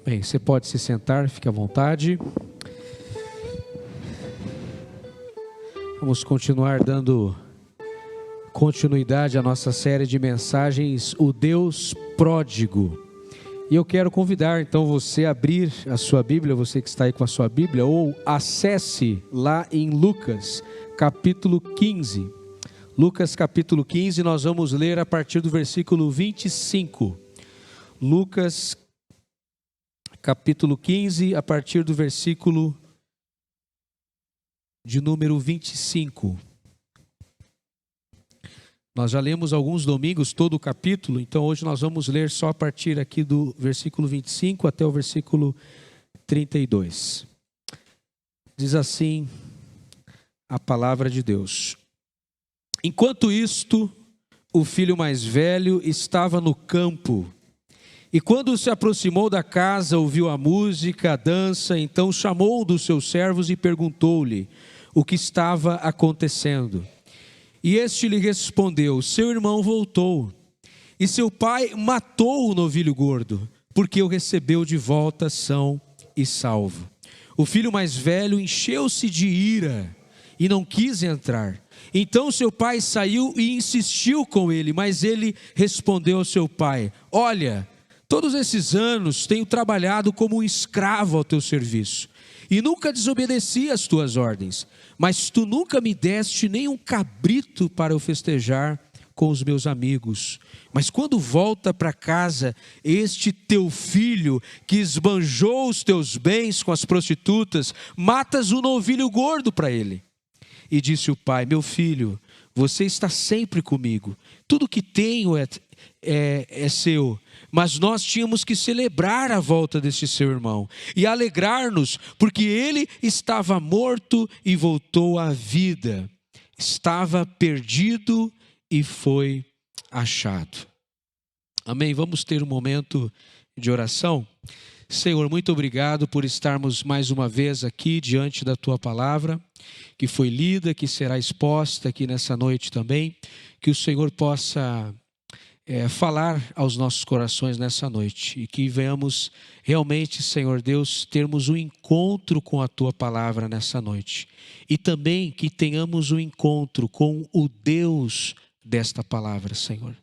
Bem, você pode se sentar, fique à vontade. Vamos continuar dando continuidade à nossa série de mensagens, O Deus Pródigo. E eu quero convidar então você a abrir a sua Bíblia, você que está aí com a sua Bíblia, ou acesse lá em Lucas, capítulo 15. Lucas, capítulo 15, nós vamos ler a partir do versículo 25. Lucas, capítulo 15, a partir do versículo de número 25. Nós já lemos alguns domingos todo o capítulo, então hoje nós vamos ler só a partir aqui do versículo 25 até o versículo 32. Diz assim a palavra de Deus: Enquanto isto, o filho mais velho estava no campo, e quando se aproximou da casa, ouviu a música, a dança, então chamou um dos seus servos e perguntou-lhe o que estava acontecendo. E este lhe respondeu: seu irmão voltou, e seu pai matou o novilho gordo, porque o recebeu de volta são e salvo. O filho mais velho encheu-se de ira e não quis entrar. Então seu pai saiu e insistiu com ele, mas ele respondeu ao seu pai: olha, todos esses anos tenho trabalhado como um escravo ao teu serviço, e nunca desobedeci às tuas ordens, mas tu nunca me deste nem um cabrito para eu festejar com os meus amigos. Mas quando volta para casa este teu filho, que esbanjou os teus bens com as prostitutas, matas um novilho gordo para ele. E disse o pai: meu filho, você está sempre comigo, tudo que tenho é seu. Mas nós tínhamos que celebrar a volta deste seu irmão e alegrar-nos, porque ele estava morto e voltou à vida, estava perdido e foi achado. Amém? Vamos ter um momento de oração. Senhor, muito obrigado por estarmos mais uma vez aqui diante da Tua palavra, que foi lida, que será exposta aqui nessa noite também, que o Senhor possa falar aos nossos corações nessa noite, e que venhamos realmente, Senhor Deus, termos um encontro com a Tua palavra nessa noite, e também que tenhamos um encontro com o Deus desta palavra, Senhor.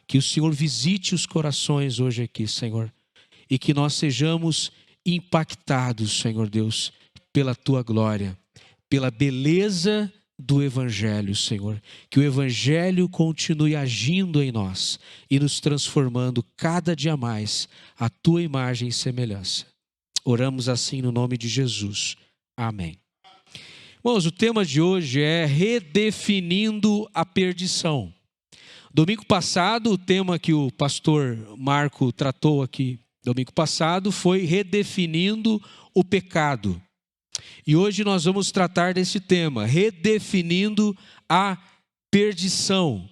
Que o Senhor visite os corações hoje aqui, Senhor, e que nós sejamos impactados, Senhor Deus, pela Tua glória, pela beleza do Evangelho, Senhor. Que o Evangelho continue agindo em nós e nos transformando cada dia mais à Tua imagem e semelhança. Oramos assim no nome de Jesus. Amém. Irmãos, o tema de hoje é redefinindo a perdição. Domingo passado, o tema que o pastor Marco tratou aqui, domingo passado, foi redefinindo o pecado. E hoje nós vamos tratar desse tema, redefinindo a perdição.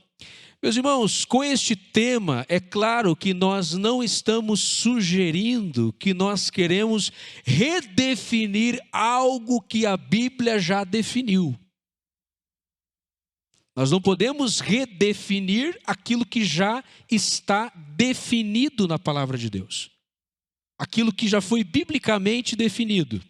Meus irmãos, com este tema, é claro que nós não estamos sugerindo que nós queremos redefinir algo que a Bíblia já definiu. Nós não podemos redefinir aquilo que já está definido na palavra de Deus. Aquilo que já foi biblicamente definido.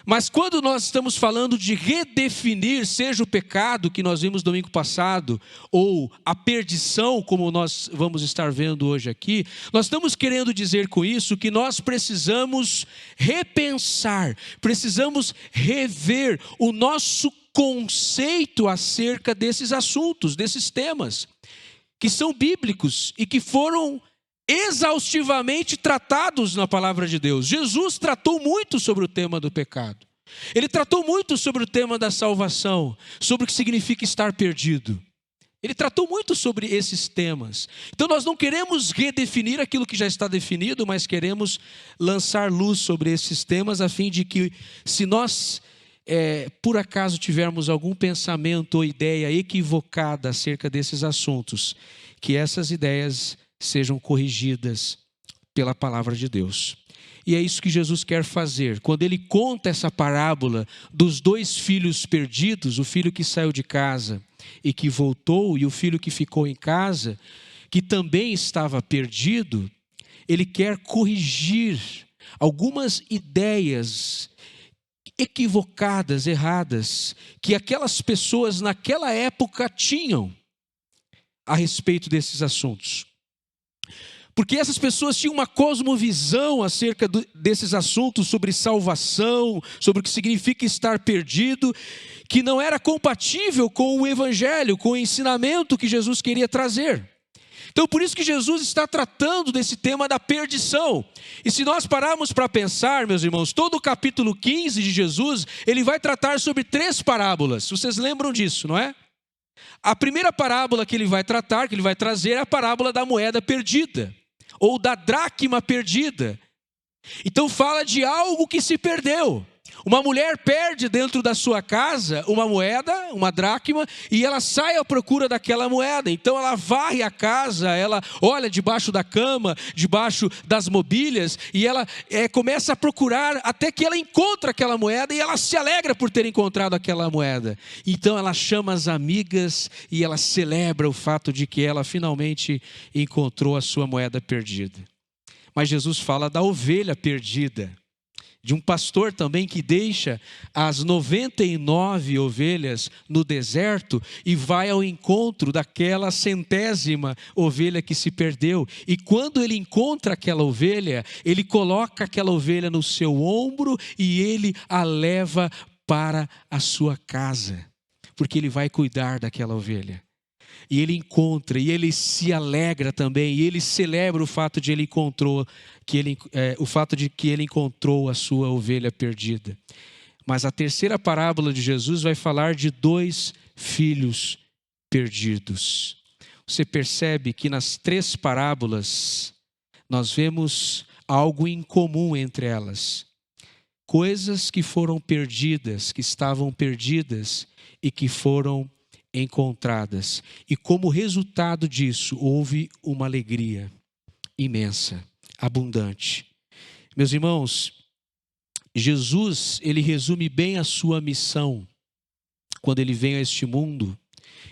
Mas quando nós estamos falando de redefinir, seja o pecado que nós vimos domingo passado, ou a perdição, como nós vamos estar vendo hoje aqui, nós estamos querendo dizer com isso que nós precisamos repensar, precisamos rever o nosso conceito acerca desses assuntos, desses temas, que são bíblicos e que foram exaustivamente tratados na palavra de Deus. Jesus tratou muito sobre o tema do pecado. Ele tratou muito sobre o tema da salvação, sobre o que significa estar perdido. Ele tratou muito sobre esses temas. Então nós não queremos redefinir aquilo que já está definido, mas queremos lançar luz sobre esses temas, a fim de que, se nós por acaso tivermos algum pensamento ou ideia equivocada acerca desses assuntos, que essas ideias sejam corrigidas pela palavra de Deus. E é isso que Jesus quer fazer. Quando ele conta essa parábola dos dois filhos perdidos, o filho que saiu de casa e que voltou, e o filho que ficou em casa, que também estava perdido, ele quer corrigir algumas ideias equivocadas, erradas, que aquelas pessoas naquela época tinham a respeito desses assuntos. Porque essas pessoas tinham uma cosmovisão acerca desses assuntos, sobre salvação, sobre o que significa estar perdido, que não era compatível com o evangelho, com o ensinamento que Jesus queria trazer. Então, por isso que Jesus está tratando desse tema da perdição. E se nós pararmos para pensar, meus irmãos, todo o capítulo 15 de Jesus, ele vai tratar sobre 3 parábolas. Vocês lembram disso, não é? A primeira parábola que ele vai tratar, que ele vai trazer, é a parábola da moeda perdida, ou da dracma perdida. Então fala de algo que se perdeu. Uma mulher perde dentro da sua casa uma moeda, uma dracma, e ela sai à procura daquela moeda. Então ela varre a casa, ela olha debaixo da cama, debaixo das mobílias, e ela começa a procurar até que ela encontra aquela moeda, e ela se alegra por ter encontrado aquela moeda. Então ela chama as amigas e ela celebra o fato de que ela finalmente encontrou a sua moeda perdida. Mas Jesus fala da ovelha perdida, de um pastor também que deixa as 99 ovelhas no deserto e vai ao encontro daquela 100ª ovelha que se perdeu. E quando ele encontra aquela ovelha, ele coloca aquela ovelha no seu ombro e ele a leva para a sua casa, porque ele vai cuidar daquela ovelha. E ele encontra, e ele se alegra também, e ele celebra o fato de que ele encontrou a sua ovelha perdida. Mas a terceira parábola de Jesus vai falar de 2 filhos perdidos. Você percebe que nas 3 parábolas nós vemos algo em comum entre elas. Coisas que foram perdidas, que estavam perdidas e que foram encontradas. E como resultado disso, houve uma alegria imensa, abundante. Meus irmãos, Jesus, ele resume bem a sua missão quando ele vem a este mundo,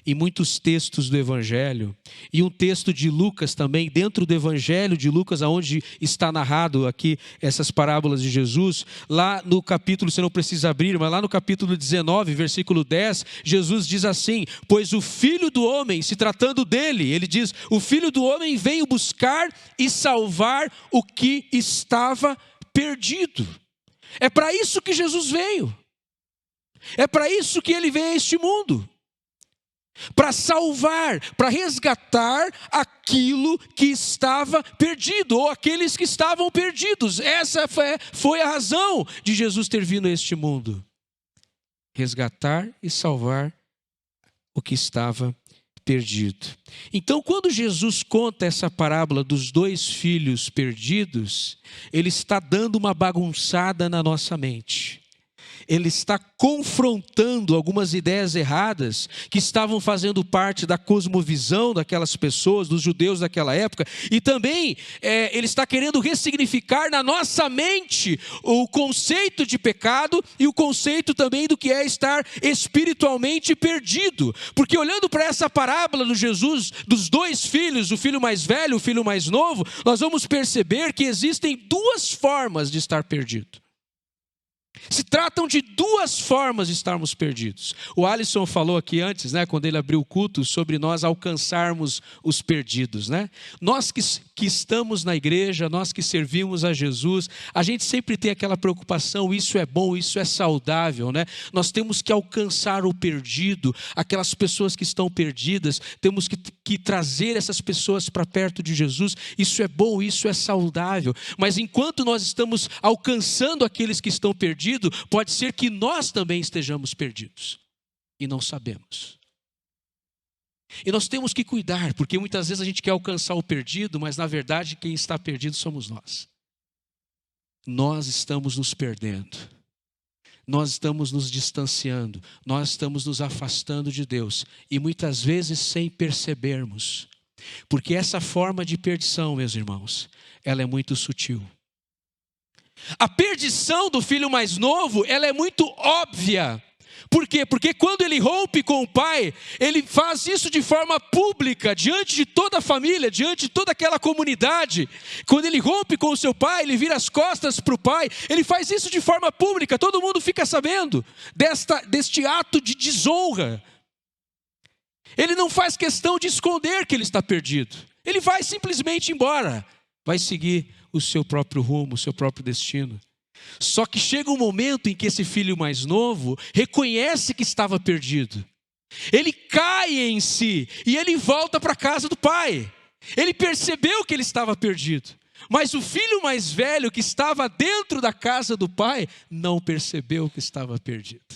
em muitos textos do Evangelho, e um texto de Lucas também, dentro do Evangelho de Lucas, onde está narrado aqui essas parábolas de Jesus, lá no capítulo, você não precisa abrir, mas lá no capítulo 19, versículo 10, Jesus diz assim: pois o Filho do Homem, se tratando dele, ele diz, o Filho do Homem veio buscar e salvar o que estava perdido. É para isso que Jesus veio, é para isso que ele veio a este mundo. Para salvar, para resgatar aquilo que estava perdido, ou aqueles que estavam perdidos. Essa foi a razão de Jesus ter vindo a este mundo. Resgatar e salvar o que estava perdido. Então, quando Jesus conta essa parábola dos 2 filhos perdidos, ele está dando uma bagunçada na nossa mente. Ele está confrontando algumas ideias erradas que estavam fazendo parte da cosmovisão daquelas pessoas, dos judeus daquela época. E também ele está querendo ressignificar na nossa mente o conceito de pecado e o conceito também do que é estar espiritualmente perdido. Porque olhando para essa parábola do Jesus, dos 2 filhos, o filho mais velho, o filho mais novo, nós vamos perceber que existem 2 formas de estar perdido. Se tratam de 2 formas de estarmos perdidos. O Alisson falou aqui antes, quando ele abriu o culto, sobre nós alcançarmos os perdidos. Nós que estamos na igreja, nós que servimos a Jesus, a gente sempre tem aquela preocupação, isso é bom, isso é saudável. Nós temos que alcançar o perdido, aquelas pessoas que estão perdidas, temos que trazer essas pessoas para perto de Jesus, isso é bom, isso é saudável. Mas enquanto nós estamos alcançando aqueles que estão perdidos, pode ser que nós também estejamos perdidos e não sabemos. E nós temos que cuidar, porque muitas vezes a gente quer alcançar o perdido, mas na verdade quem está perdido somos nós. Nós estamos nos perdendo, nós estamos nos distanciando, nós estamos nos afastando de Deus, e muitas vezes sem percebermos, porque essa forma de perdição, meus irmãos, ela é muito sutil. A perdição do filho mais novo, ela é muito óbvia, Por quê? Porque quando ele rompe com o pai, ele faz isso de forma pública, diante de toda a família, diante de toda aquela comunidade. Quando ele rompe com o seu pai, ele vira as costas para o pai, ele faz isso de forma pública, todo mundo fica sabendo deste ato de desonra. Ele não faz questão de esconder que ele está perdido, ele vai simplesmente embora, vai seguir o seu próprio rumo, o seu próprio destino. Só que chega um momento em que esse filho mais novo reconhece que estava perdido. Ele cai em si e ele volta para a casa do pai. Ele percebeu que ele estava perdido. Mas o filho mais velho que estava dentro da casa do pai não percebeu que estava perdido.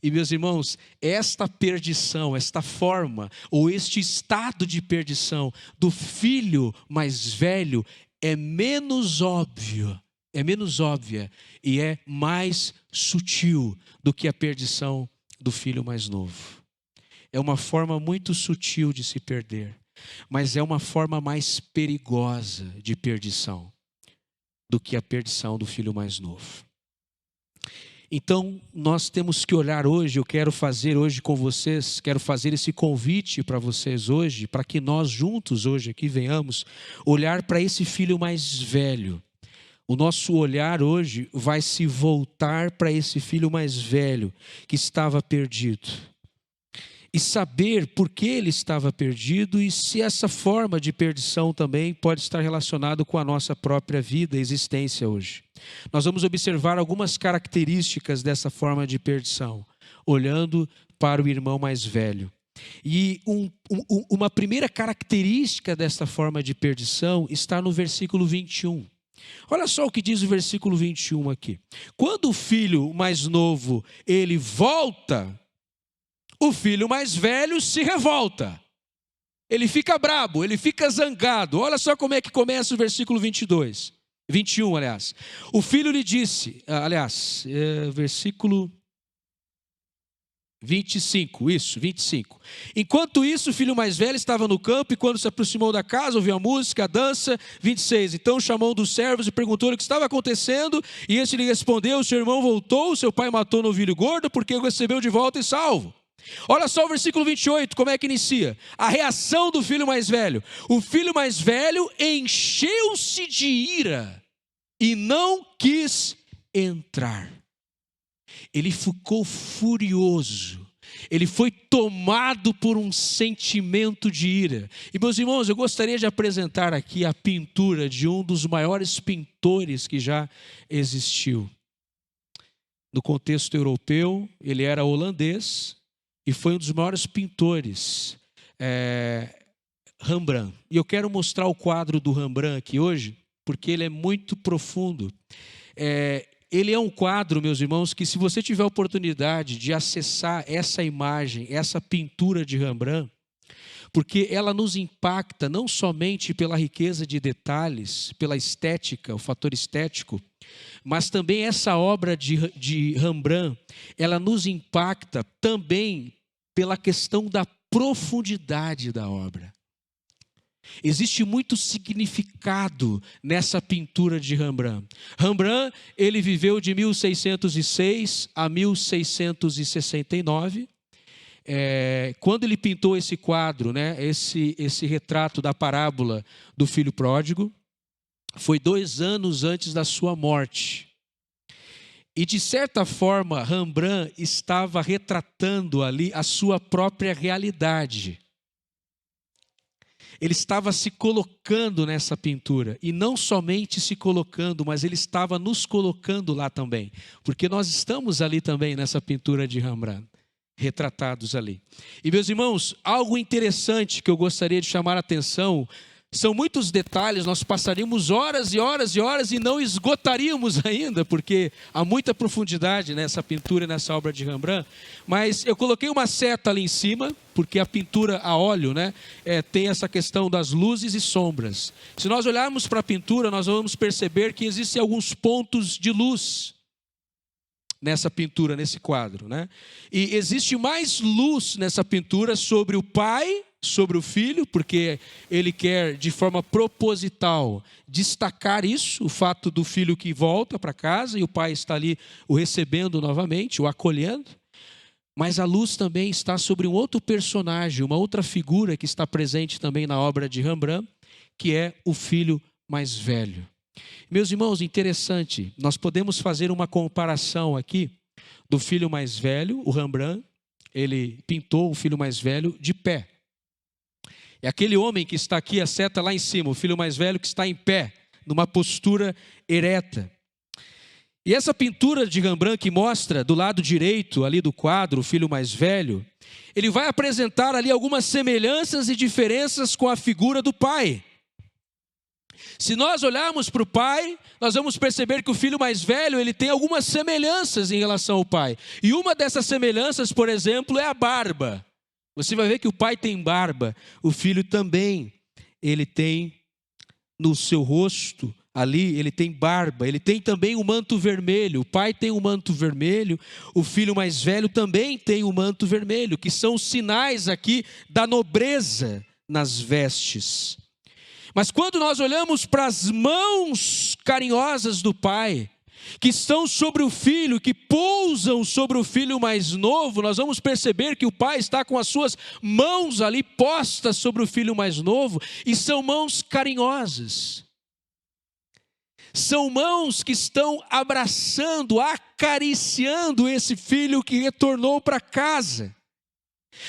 E meus irmãos, esta perdição, esta forma ou este estado de perdição do filho mais velho é menos óbvia e é mais sutil do que a perdição do filho mais novo. É uma forma muito sutil de se perder, mas é uma forma mais perigosa de perdição do que a perdição do filho mais novo. Então, nós temos que olhar hoje, eu quero fazer hoje com vocês, quero fazer esse convite para vocês hoje, para que nós juntos hoje aqui venhamos olhar para esse filho mais velho. O nosso olhar hoje vai se voltar para esse filho mais velho que estava perdido. E saber por que ele estava perdido e se essa forma de perdição também pode estar relacionado com a nossa própria vida e existência hoje. Nós vamos observar algumas características dessa forma de perdição, olhando para o irmão mais velho. E uma primeira característica dessa forma de perdição está no versículo 21. Olha só o que diz o versículo 21 aqui. Quando o filho mais novo, ele volta, o filho mais velho se revolta. Ele fica brabo, ele fica zangado. Olha só como é que começa o versículo 21, aliás. O filho lhe disse, versículo 25. Enquanto isso, o filho mais velho estava no campo e quando se aproximou da casa, ouviu a música, a dança. 26. Então chamou um dos servos e perguntou-lhe o que estava acontecendo. E este lhe respondeu: seu irmão voltou, seu pai matou o novilho gordo porque o recebeu de volta e salvo. Olha só o versículo 28, como é que inicia? A reação do filho mais velho. O filho mais velho encheu-se de ira e não quis entrar. Ele ficou furioso. Ele foi tomado por um sentimento de ira. E meus irmãos, eu gostaria de apresentar aqui a pintura de um dos maiores pintores que já existiu. No contexto europeu, ele era holandês e foi um dos maiores pintores, Rembrandt. E eu quero mostrar o quadro do Rembrandt aqui hoje, porque ele é muito profundo. Ele é um quadro, meus irmãos, que se você tiver a oportunidade de acessar essa imagem, essa pintura de Rembrandt, porque ela nos impacta não somente pela riqueza de detalhes, pela estética, o fator estético, mas também essa obra de Rembrandt, ela nos impacta também pela questão da profundidade da obra. Existe muito significado nessa pintura de Rembrandt. Rembrandt, ele viveu de 1606 a 1669. Quando ele pintou esse quadro, né, esse retrato da parábola do filho pródigo, foi 2 anos antes da sua morte. E de certa forma, Rembrandt estava retratando ali a sua própria realidade. Ele estava se colocando nessa pintura, e não somente se colocando, mas ele estava nos colocando lá também, porque nós estamos ali também nessa pintura de Rembrandt, retratados ali. E meus irmãos, algo interessante que eu gostaria de chamar a atenção, são muitos detalhes, nós passaríamos horas e horas e horas e não esgotaríamos ainda, porque há muita profundidade nessa pintura, nessa obra de Rembrandt, mas eu coloquei uma seta ali em cima, porque a pintura a óleo, né, tem essa questão das luzes e sombras. Se nós olharmos para a pintura, nós vamos perceber que existem alguns pontos de luz nessa pintura, nesse quadro, né? E existe mais luz nessa pintura sobre o pai, sobre o filho, porque ele quer de forma proposital destacar isso, o fato do filho que volta para casa e o pai está ali o recebendo novamente, o acolhendo. Mas a luz também está sobre um outro personagem, uma outra figura que está presente também na obra de Rembrandt, que é o filho mais velho. Meus irmãos, interessante, nós podemos fazer uma comparação aqui do filho mais velho. O Rembrandt, ele pintou o filho mais velho de pé. É aquele homem que está aqui, a seta lá em cima, o filho mais velho que está em pé, numa postura ereta. E essa pintura de Rembrandt que mostra do lado direito ali do quadro, o filho mais velho, ele vai apresentar ali algumas semelhanças e diferenças com a figura do pai. Se nós olharmos para o pai, nós vamos perceber que o filho mais velho, ele tem algumas semelhanças em relação ao pai. E uma dessas semelhanças, por exemplo, é a barba. Você vai ver que o pai tem barba, o filho também, ele tem no seu rosto, ali ele tem barba, ele tem também um manto vermelho. O pai tem um manto vermelho, o filho mais velho também tem um manto vermelho, que são os sinais aqui da nobreza nas vestes. Mas quando nós olhamos para as mãos carinhosas do pai, que estão sobre o filho, que pousam sobre o filho mais novo, nós vamos perceber que o pai está com as suas mãos ali postas sobre o filho mais novo, e são mãos carinhosas. São mãos que estão abraçando, acariciando esse filho que retornou para casa.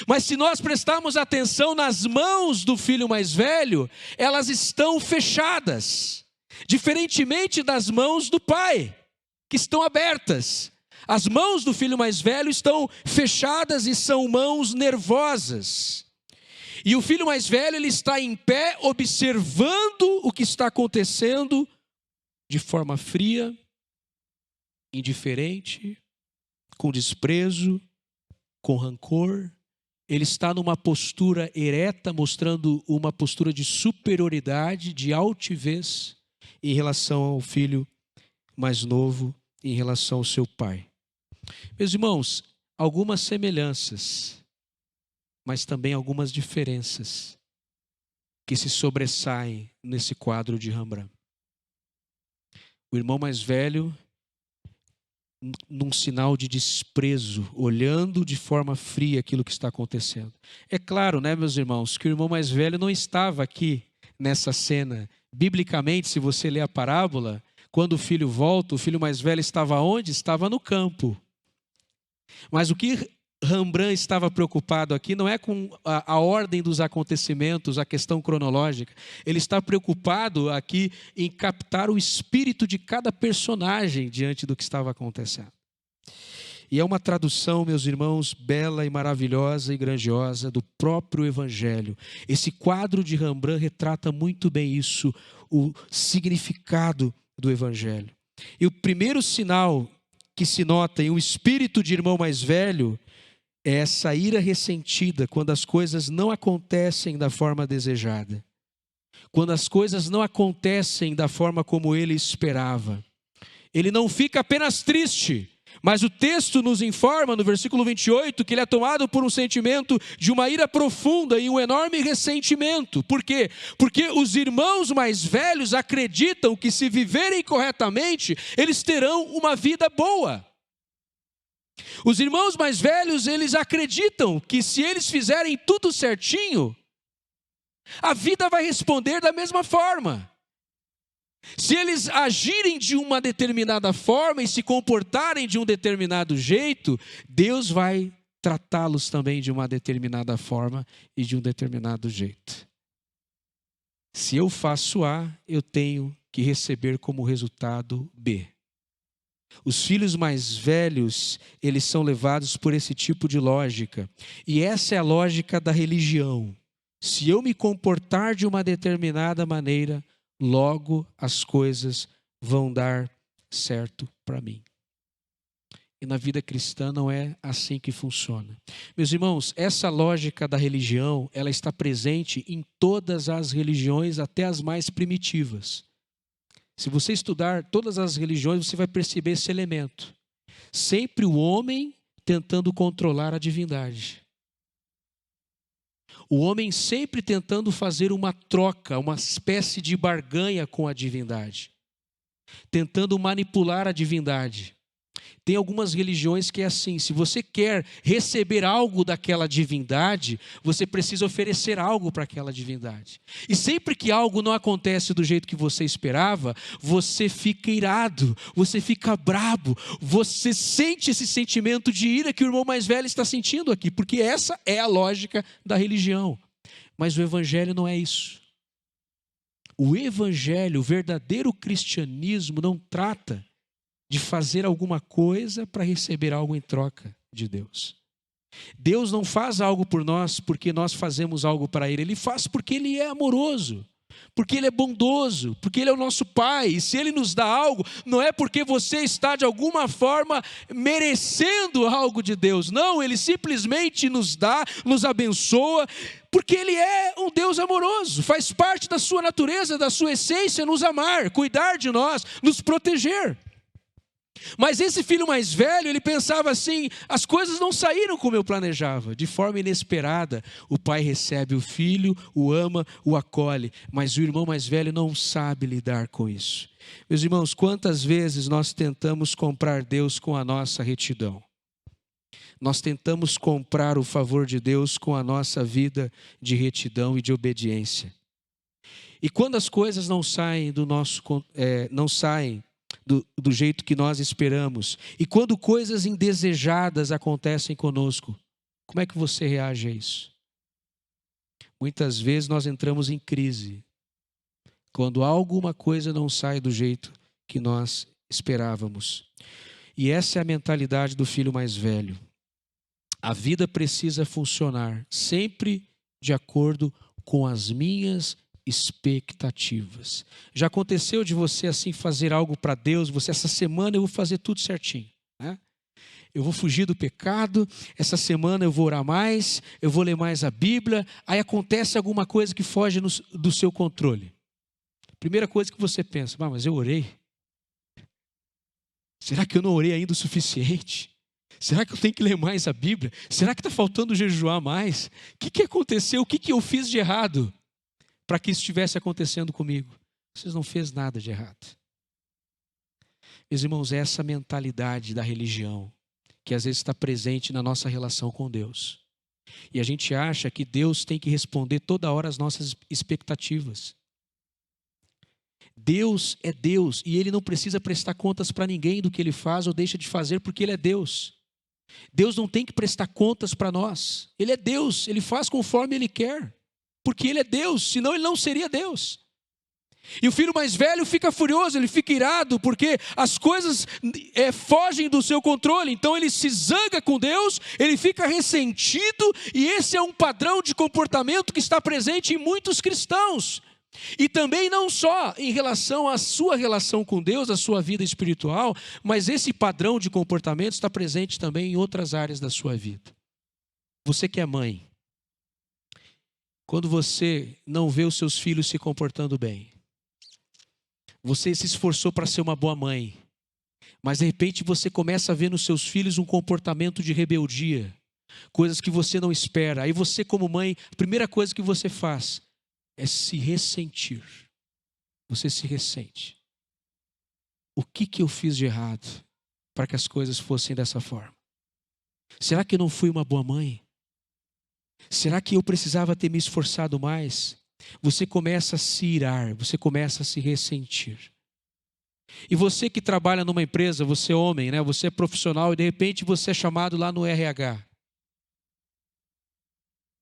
Mas se nós prestarmos atenção nas mãos do filho mais velho, elas estão fechadas, diferentemente das mãos do pai, que estão abertas. As mãos do filho mais velho estão fechadas e são mãos nervosas. E o filho mais velho, ele está em pé, observando o que está acontecendo de forma fria, indiferente, com desprezo, com rancor. Ele está numa postura ereta, mostrando uma postura de superioridade, de altivez, em relação ao filho mais novo, em relação ao seu pai. Meus irmãos, algumas semelhanças, mas também algumas diferenças que se sobressaem nesse quadro de Rembrandt. O irmão mais velho, num sinal de desprezo, olhando de forma fria aquilo que está acontecendo. É claro, né, meus irmãos, que o irmão mais velho não estava aqui nessa cena. Biblicamente, se você ler a parábola, quando o filho volta, o filho mais velho estava onde? Estava no campo. Mas o que Rembrandt estava preocupado aqui não é com a ordem dos acontecimentos, a questão cronológica. Ele está preocupado aqui em captar o espírito de cada personagem diante do que estava acontecendo. E é uma tradução, meus irmãos, bela e maravilhosa e grandiosa do próprio Evangelho. Esse quadro de Rembrandt retrata muito bem isso, o significado do Evangelho. E o primeiro sinal que se nota em um espírito de irmão mais velho é essa ira ressentida quando as coisas não acontecem da forma desejada. Quando as coisas não acontecem da forma como ele esperava. Ele não fica apenas triste, mas o texto nos informa no versículo 28 que ele é tomado por um sentimento de uma ira profunda e um enorme ressentimento. Por quê? Porque os irmãos mais velhos acreditam que se viverem corretamente, eles terão uma vida boa. Os irmãos mais velhos, eles acreditam que se eles fizerem tudo certinho, a vida vai responder da mesma forma. Se eles agirem de uma determinada forma e se comportarem de um determinado jeito, Deus vai tratá-los também de uma determinada forma e de um determinado jeito. Se eu faço A, eu tenho que receber como resultado B. Os filhos mais velhos, eles são levados por esse tipo de lógica. E essa é a lógica da religião. Se eu me comportar de uma determinada maneira, logo as coisas vão dar certo para mim. E na vida cristã não é assim que funciona. Meus irmãos, essa lógica da religião, ela está presente em todas as religiões, até as mais primitivas. Se você estudar todas as religiões, você vai perceber esse elemento. Sempre o homem tentando controlar a divindade. O homem sempre tentando fazer uma troca, uma espécie de barganha com a divindade. Tentando manipular a divindade. Tem algumas religiões que é assim: se você quer receber algo daquela divindade, você precisa oferecer algo para aquela divindade. E sempre que algo não acontece do jeito que você esperava, você fica irado, você fica brabo, você sente esse sentimento de ira que o irmão mais velho está sentindo aqui, porque essa é a lógica da religião. Mas o evangelho não é isso. O evangelho, o verdadeiro cristianismo, não trata de fazer alguma coisa para receber algo em troca de Deus. Deus não faz algo por nós porque nós fazemos algo para Ele. Ele faz porque Ele é amoroso, porque Ele é bondoso, porque Ele é o nosso Pai. E se Ele nos dá algo, não é porque você está de alguma forma merecendo algo de Deus. Não, Ele simplesmente nos dá, nos abençoa, porque Ele é um Deus amoroso. Faz parte da sua natureza, da sua essência, nos amar, cuidar de nós, nos proteger. Mas esse filho mais velho, ele pensava assim: as coisas não saíram como eu planejava. De forma inesperada, o pai recebe o filho, o ama, o acolhe. Mas o irmão mais velho não sabe lidar com isso. Meus irmãos, quantas vezes nós tentamos comprar Deus com a nossa retidão? Nós tentamos comprar o favor de Deus com a nossa vida de retidão e de obediência. E quando as coisas não saem do jeito que nós esperamos, e quando coisas indesejadas acontecem conosco, como é que você reage a isso? Muitas vezes nós entramos em crise, quando alguma coisa não sai do jeito que nós esperávamos. E essa é a mentalidade do filho mais velho. A vida precisa funcionar sempre de acordo com as minhas expectativas. Já aconteceu de você assim fazer algo para Deus? Essa semana eu vou fazer tudo certinho, né? Eu vou fugir do pecado, essa semana eu vou orar mais, eu vou ler mais a Bíblia. Aí acontece alguma coisa que foge do seu controle. Primeira coisa que você pensa: mas eu orei? Será que eu não orei ainda o suficiente? Será que eu tenho que ler mais a Bíblia? Será que está faltando jejuar mais? O que aconteceu? O que eu fiz de errado para que isso estivesse acontecendo comigo? Vocês não fez nada de errado. Meus irmãos, essa mentalidade da religião, que às vezes está presente na nossa relação com Deus. E a gente acha que Deus tem que responder toda hora às nossas expectativas. Deus é Deus e Ele não precisa prestar contas para ninguém do que Ele faz ou deixa de fazer, porque Ele é Deus. Deus não tem que prestar contas para nós. Ele é Deus, Ele faz conforme Ele quer, porque Ele é Deus, senão Ele não seria Deus. E o filho mais velho fica furioso, ele fica irado, porque as coisas fogem do seu controle. Então ele se zanga com Deus, ele fica ressentido, e esse é um padrão de comportamento que está presente em muitos cristãos. E também não só em relação à sua relação com Deus, à sua vida espiritual, mas esse padrão de comportamento está presente também em outras áreas da sua vida. Você que é mãe, quando você não vê os seus filhos se comportando bem, você se esforçou para ser uma boa mãe, mas de repente você começa a ver nos seus filhos um comportamento de rebeldia, coisas que você não espera. Aí você, como mãe, a primeira coisa que você faz é se ressentir. Você se ressente. O que eu fiz de errado para que as coisas fossem dessa forma? Será que eu não fui uma boa mãe? Será que eu precisava ter me esforçado mais? Você começa a se irar, você começa a se ressentir. E você que trabalha numa empresa, você é homem, né? Você é profissional e de repente você é chamado lá no RH.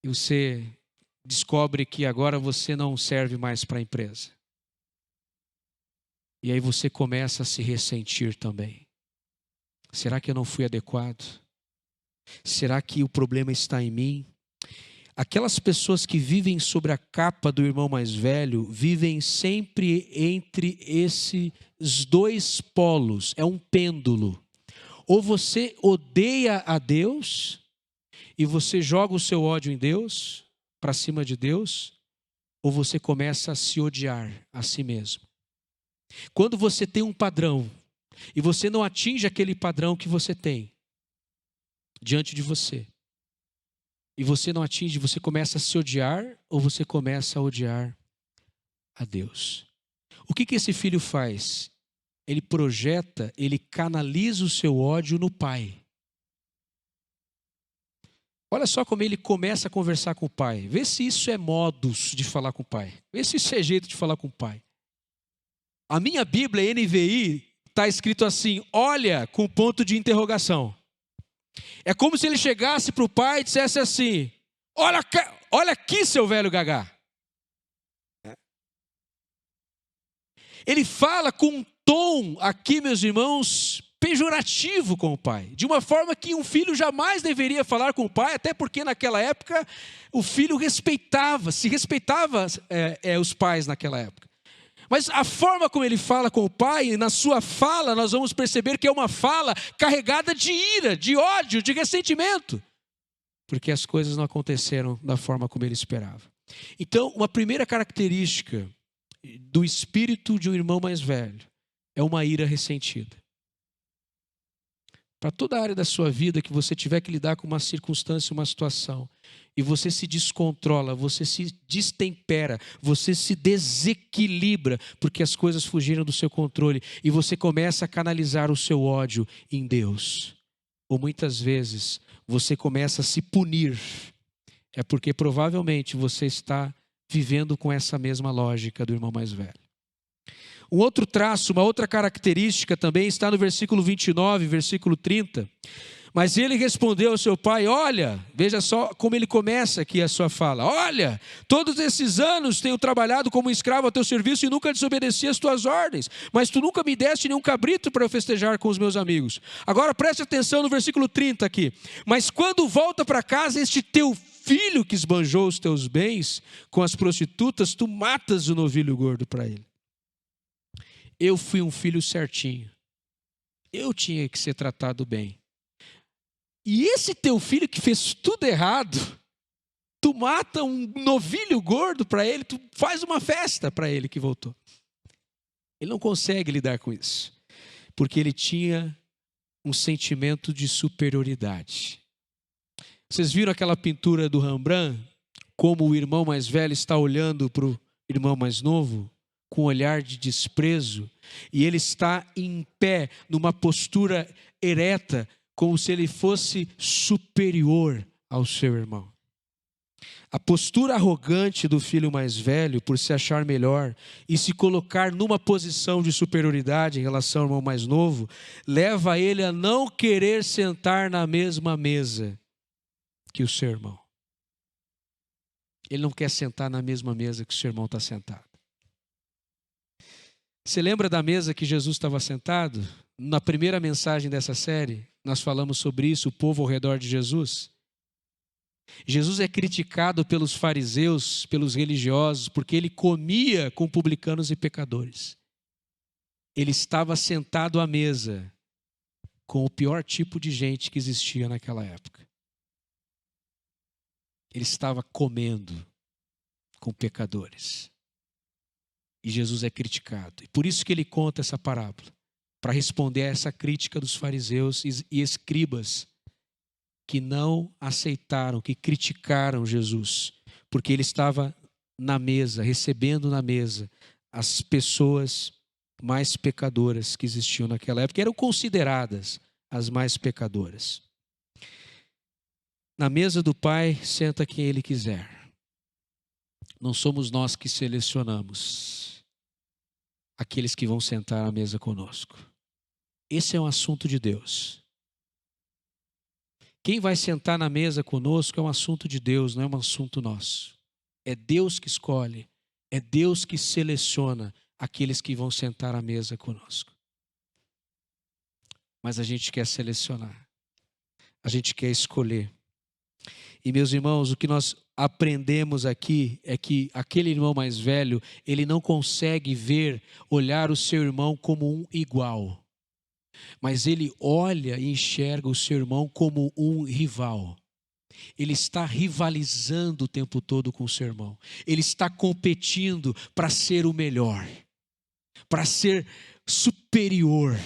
E você descobre que agora você não serve mais para a empresa. E aí você começa a se ressentir também. Será que eu não fui adequado? Será que o problema está em mim? Aquelas pessoas que vivem sobre a capa do irmão mais velho, vivem sempre entre esses dois polos. É um pêndulo. Ou você odeia a Deus, e você joga o seu ódio em Deus, para cima de Deus, ou você começa a se odiar a si mesmo. Quando você tem um padrão, e você não atinge aquele padrão que você tem diante de você, e você não atinge, você começa a se odiar, ou você começa a odiar a Deus. O que esse filho faz? ele projeta, ele canaliza o seu ódio no pai. Olha só como ele começa a conversar com o pai. Vê se isso é modus de falar com o pai. Vê se isso é jeito de falar com o pai. A minha Bíblia, NVI, está escrito assim, olha, com ponto de interrogação. É como se ele chegasse para o pai e dissesse assim, olha aqui, seu velho gagá. Ele fala com um tom aqui, meus irmãos, pejorativo com o pai. De uma forma que um filho jamais deveria falar com o pai, até porque naquela época o filho se respeitava os pais naquela época. Mas a forma como ele fala com o pai, na sua fala nós vamos perceber que é uma fala carregada de ira, de ódio, de ressentimento. Porque as coisas não aconteceram da forma como ele esperava. Então, uma primeira característica do espírito de um irmão mais velho é uma ira ressentida. Para toda a área da sua vida que você tiver que lidar com uma circunstância, uma situação, e você se descontrola, você se destempera, você se desequilibra, porque as coisas fugiram do seu controle, e você começa a canalizar o seu ódio em Deus. Ou muitas vezes você começa a se punir, é porque provavelmente você está vivendo com essa mesma lógica do irmão mais velho. Um outro traço, uma outra característica também está no versículo 29, versículo 30. Mas ele respondeu ao seu pai, olha, veja só como ele começa aqui a sua fala. Olha, todos esses anos tenho trabalhado como escravo a teu serviço e nunca desobedeci as tuas ordens. Mas tu nunca me deste nenhum cabrito para eu festejar com os meus amigos. Agora preste atenção no versículo 30 aqui. Mas quando volta para casa este teu filho que esbanjou os teus bens com as prostitutas, tu matas o novilho gordo para ele. Eu fui um filho certinho. Eu tinha que ser tratado bem. E esse teu filho que fez tudo errado, tu mata um novilho gordo para ele, tu faz uma festa para ele que voltou. Ele não consegue lidar com isso, porque ele tinha um sentimento de superioridade. Vocês viram aquela pintura do Rembrandt? Como o irmão mais velho está olhando para o irmão mais novo? Com um olhar de desprezo, e ele está em pé, numa postura ereta, como se ele fosse superior ao seu irmão. A postura arrogante do filho mais velho, por se achar melhor e se colocar numa posição de superioridade em relação ao irmão mais novo, leva ele a não querer sentar na mesma mesa que o seu irmão. Ele não quer sentar na mesma mesa que o seu irmão está sentado. Você lembra da mesa que Jesus estava sentado? Na primeira mensagem dessa série, nós falamos sobre isso, o povo ao redor de Jesus. Jesus é criticado pelos fariseus, pelos religiosos, porque ele comia com publicanos e pecadores. Ele estava sentado à mesa com o pior tipo de gente que existia naquela época. Ele estava comendo com pecadores. E Jesus é criticado. E por isso que ele conta essa parábola, para responder a essa crítica dos fariseus e escribas que não aceitaram, que criticaram Jesus, porque ele estava na mesa, recebendo na mesa as pessoas mais pecadoras que existiam naquela época, eram consideradas as mais pecadoras. Na mesa do Pai, senta quem Ele quiser. Não somos nós que selecionamos aqueles que vão sentar à mesa conosco. Esse é um assunto de Deus. Quem vai sentar na mesa conosco é um assunto de Deus, não é um assunto nosso. É Deus que escolhe, é Deus que seleciona aqueles que vão sentar à mesa conosco. Mas a gente quer selecionar, a gente quer escolher. E meus irmãos, o que nós aprendemos aqui é que aquele irmão mais velho, ele não consegue olhar o seu irmão como um igual. Mas ele olha e enxerga o seu irmão como um rival. Ele está rivalizando o tempo todo com o seu irmão. Ele está competindo para ser o melhor, para ser superior.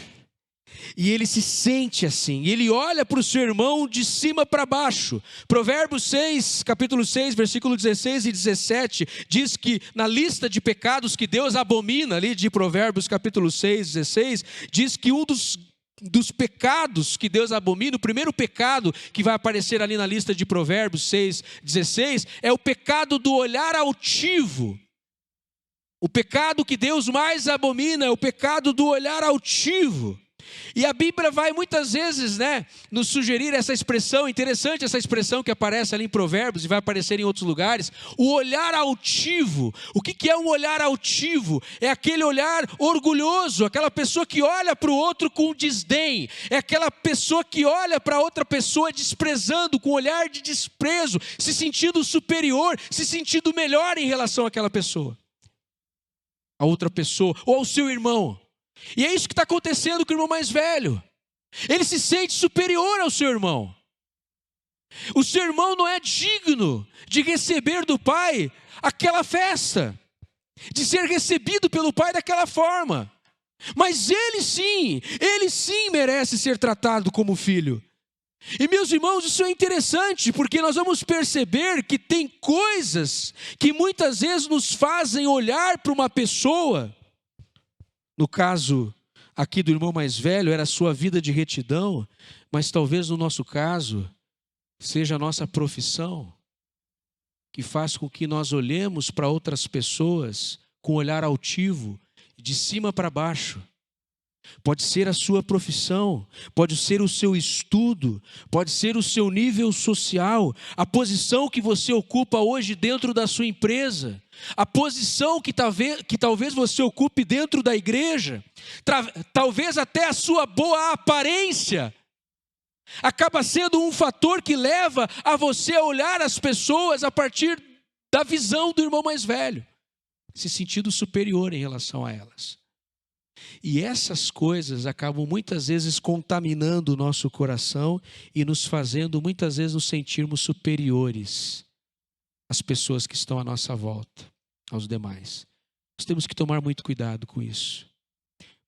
E ele se sente assim, ele olha para o seu irmão de cima para baixo. Provérbios 6, capítulo 6, versículo 16 e 17, diz que na lista de pecados que Deus abomina, ali de Provérbios capítulo 6, 16, diz que um dos pecados que Deus abomina, o primeiro pecado que vai aparecer ali na lista de Provérbios 6, 16, é o pecado do olhar altivo. O pecado que Deus mais abomina é o pecado do olhar altivo. E a Bíblia vai muitas vezes, nos sugerir essa expressão, interessante essa expressão que aparece ali em Provérbios e vai aparecer em outros lugares, o olhar altivo. O que é um olhar altivo? É aquele olhar orgulhoso, aquela pessoa que olha para o outro com desdém, é aquela pessoa que olha para outra pessoa desprezando, com olhar de desprezo, se sentindo superior, se sentindo melhor em relação àquela pessoa, a outra pessoa ou ao seu irmão. E é isso que está acontecendo com o irmão mais velho. Ele se sente superior ao seu irmão. O seu irmão não é digno de receber do pai aquela festa, de ser recebido pelo pai daquela forma. Mas ele sim merece ser tratado como filho. E meus irmãos, isso é interessante, porque nós vamos perceber que tem coisas que muitas vezes nos fazem olhar para uma pessoa. No caso aqui do irmão mais velho, era a sua vida de retidão, mas talvez no nosso caso, seja a nossa profissão, que faz com que nós olhemos para outras pessoas com olhar altivo, de cima para baixo. Pode ser a sua profissão, pode ser o seu estudo, pode ser o seu nível social, a posição que você ocupa hoje dentro da sua empresa, a posição que talvez você ocupe dentro da igreja, talvez até a sua boa aparência, acaba sendo um fator que leva a você a olhar as pessoas a partir da visão do irmão mais velho, se sentindo superior em relação a elas. E essas coisas acabam muitas vezes contaminando o nosso coração e nos fazendo muitas vezes nos sentirmos superiores às pessoas que estão à nossa volta, aos demais. Nós temos que tomar muito cuidado com isso,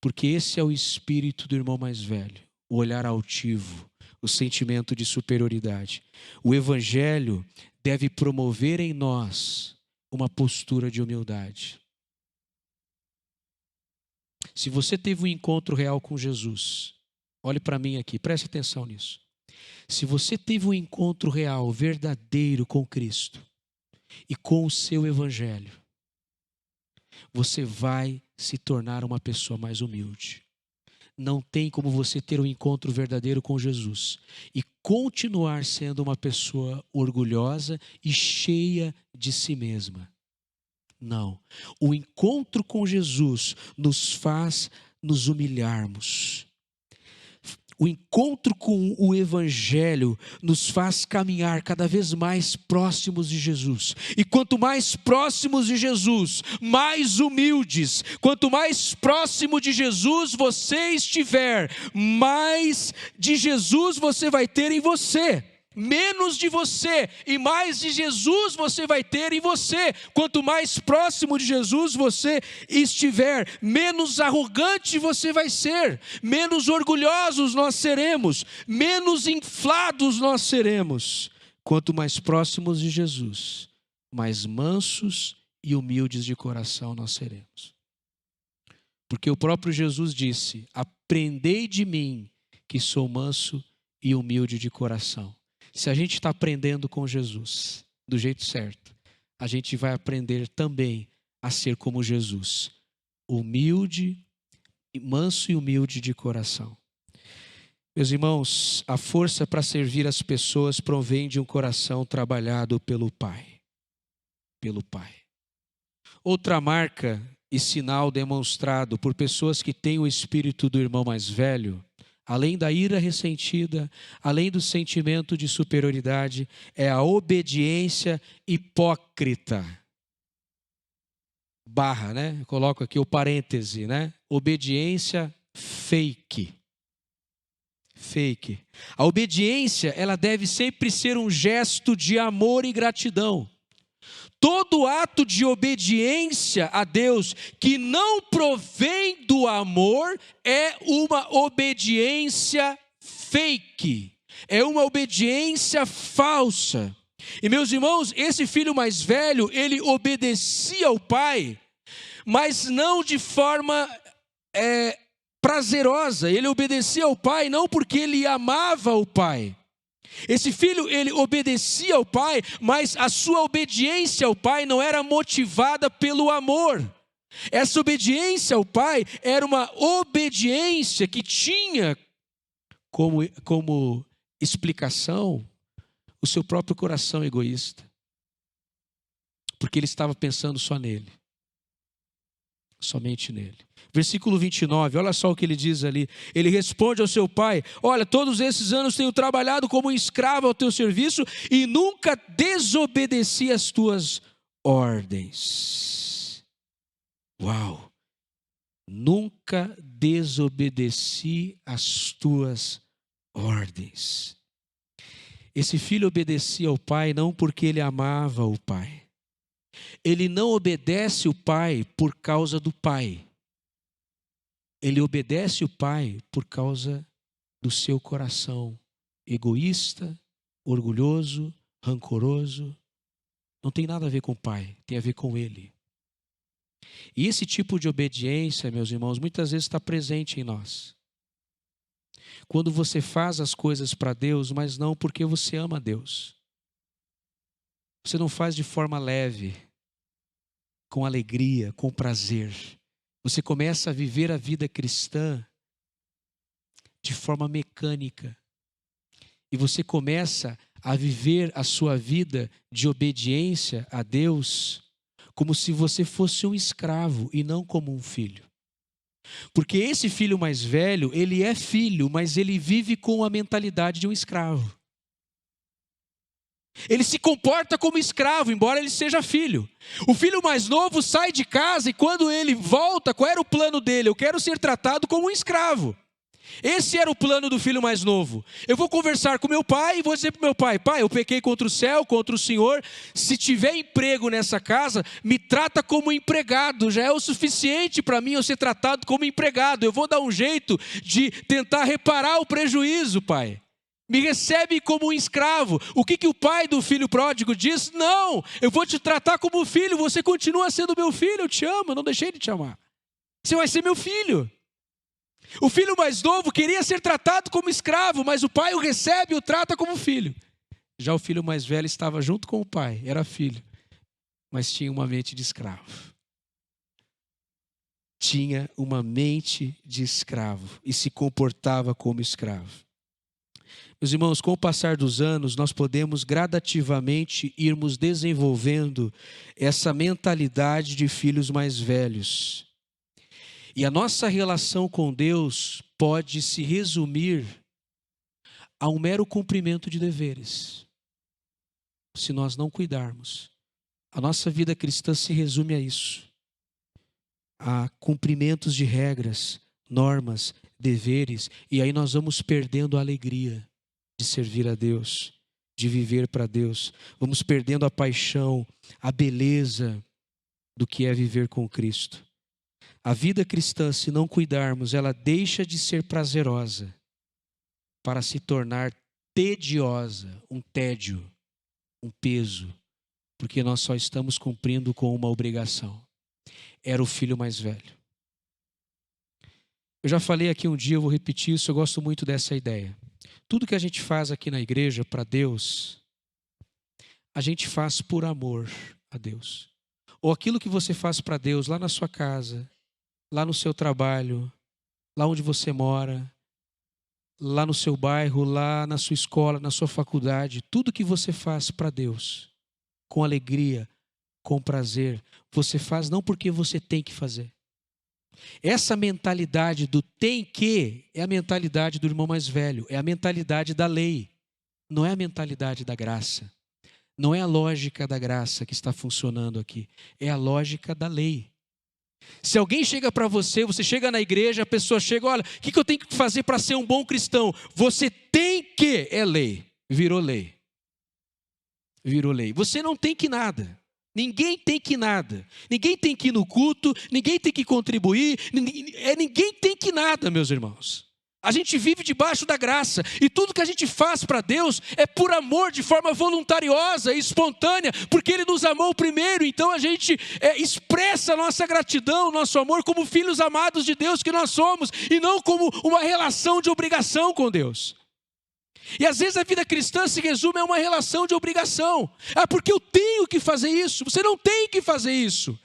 porque esse é o espírito do irmão mais velho, o olhar altivo, o sentimento de superioridade. O evangelho deve promover em nós uma postura de humildade. Se você teve um encontro real com Jesus, olhe para mim aqui, preste atenção nisso. Se você teve um encontro real, verdadeiro com Cristo e com o seu evangelho, você vai se tornar uma pessoa mais humilde. Não tem como você ter um encontro verdadeiro com Jesus e continuar sendo uma pessoa orgulhosa e cheia de si mesma. Não. O encontro com Jesus nos faz nos humilharmos. O encontro com o evangelho nos faz caminhar cada vez mais próximos de Jesus. E quanto mais próximos de Jesus, mais humildes. Quanto mais próximo de Jesus você estiver, mais de Jesus você vai ter em você. Menos de você e mais de Jesus você vai ter em você. Quanto mais próximo de Jesus você estiver, menos arrogante você vai ser, menos orgulhosos nós seremos, menos inflados nós seremos. Quanto mais próximos de Jesus, mais mansos e humildes de coração nós seremos. Porque o próprio Jesus disse: aprendei de mim, que sou manso e humilde de coração. Se a gente está aprendendo com Jesus do jeito certo, a gente vai aprender também a ser como Jesus, humilde, manso e humilde de coração. Meus irmãos, a força para servir as pessoas provém de um coração trabalhado pelo Pai. Pelo Pai. Outra marca e sinal demonstrado por pessoas que têm o espírito do irmão mais velho, além da ira ressentida, além do sentimento de superioridade, é a obediência hipócrita. Eu coloco aqui o parêntese, Obediência fake. Fake. A obediência, ela deve sempre ser um gesto de amor e gratidão. todo ato de obediência a Deus que não provém do amor é uma obediência fake, é uma obediência falsa. E meus irmãos, esse filho mais velho, ele obedecia ao pai, mas não de forma prazerosa. Ele obedecia ao pai não porque ele amava o pai. Esse filho, ele obedecia ao pai, mas a sua obediência ao pai não era motivada pelo amor. Essa obediência ao pai era uma obediência que tinha como explicação o seu próprio coração egoísta. Porque ele estava pensando só nele. Somente nele. Versículo 29, olha só o que ele diz ali. Ele responde ao seu pai: olha, todos esses anos tenho trabalhado como um escravo ao teu serviço e nunca desobedeci as tuas ordens. Uau! Nunca desobedeci as tuas ordens. Esse filho obedecia ao pai não porque ele amava o pai. Ele não obedece o pai por causa do pai. Ele obedece o pai por causa do seu coração egoísta, orgulhoso, rancoroso. Não tem nada a ver com o pai, tem a ver com ele. E esse tipo de obediência, meus irmãos, muitas vezes está presente em nós. Quando você faz as coisas para Deus, mas não porque você ama Deus. Você não faz de forma leve, com alegria, com prazer. Você começa a viver a vida cristã de forma mecânica. E você começa a viver a sua vida de obediência a Deus como se você fosse um escravo e não como um filho. Porque esse filho mais velho, ele é filho, mas ele vive com a mentalidade de um escravo. Ele se comporta como escravo, embora ele seja filho. O filho mais novo sai de casa e quando ele volta, qual era o plano dele? Eu quero ser tratado como um escravo. Esse era o plano do filho mais novo. Eu vou conversar com meu pai e vou dizer para meu pai: pai, eu pequei contra o céu, contra o Senhor. Se tiver emprego nessa casa, me trata como empregado. Já é o suficiente para mim eu ser tratado como empregado. Eu vou dar um jeito de tentar reparar o prejuízo, pai. Me recebe como um escravo. O que o pai do filho pródigo diz? Não, eu vou te tratar como filho. Você continua sendo meu filho, eu te amo, eu não deixei de te amar. Você vai ser meu filho. O filho mais novo queria ser tratado como escravo, mas o pai o recebe e o trata como filho. Já o filho mais velho estava junto com o pai, era filho, mas tinha uma mente de escravo. Tinha uma mente de escravo e se comportava como escravo. Meus irmãos, com o passar dos anos, nós podemos gradativamente irmos desenvolvendo essa mentalidade de filhos mais velhos. E a nossa relação com Deus pode se resumir a um mero cumprimento de deveres. Se nós não cuidarmos, a nossa vida cristã se resume a isso. A cumprimentos de regras, normas, deveres, e aí nós vamos perdendo a alegria de servir a Deus, de viver para Deus. Vamos perdendo a paixão, a beleza do que é viver com Cristo. A vida cristã, se não cuidarmos, ela deixa de ser prazerosa para se tornar tediosa, um tédio, um peso, porque nós só estamos cumprindo com uma obrigação. Era o filho mais velho. Eu já falei aqui um dia, eu vou repetir isso, eu gosto muito dessa ideia. Tudo que a gente faz aqui na igreja para Deus, a gente faz por amor a Deus. Ou aquilo que você faz para Deus lá na sua casa, lá no seu trabalho, lá onde você mora, lá no seu bairro, lá na sua escola, na sua faculdade, tudo que você faz para Deus, com alegria, com prazer, você faz não porque você tem que fazer. Essa mentalidade do tem que é a mentalidade do irmão mais velho, é a mentalidade da lei, não é a mentalidade da graça. Não é a lógica da graça que está funcionando aqui, é a lógica da lei. Se alguém chega para você, você chega na igreja, a pessoa chega, olha, o que eu tenho que fazer para ser um bom cristão? Você tem que, é lei, virou lei. Virou lei. Você não tem que nada. Ninguém tem que nada. Ninguém tem que ir no culto, ninguém tem que contribuir, ninguém tem que nada, meus irmãos. A gente vive debaixo da graça e tudo que a gente faz para Deus é por amor, de forma voluntariosa e espontânea, porque Ele nos amou primeiro. Então a gente expressa a nossa gratidão, nosso amor como filhos amados de Deus que nós somos e não como uma relação de obrigação com Deus. E às vezes a vida cristã se resume a uma relação de obrigação. Porque eu tenho que fazer isso. Você não tem que fazer isso.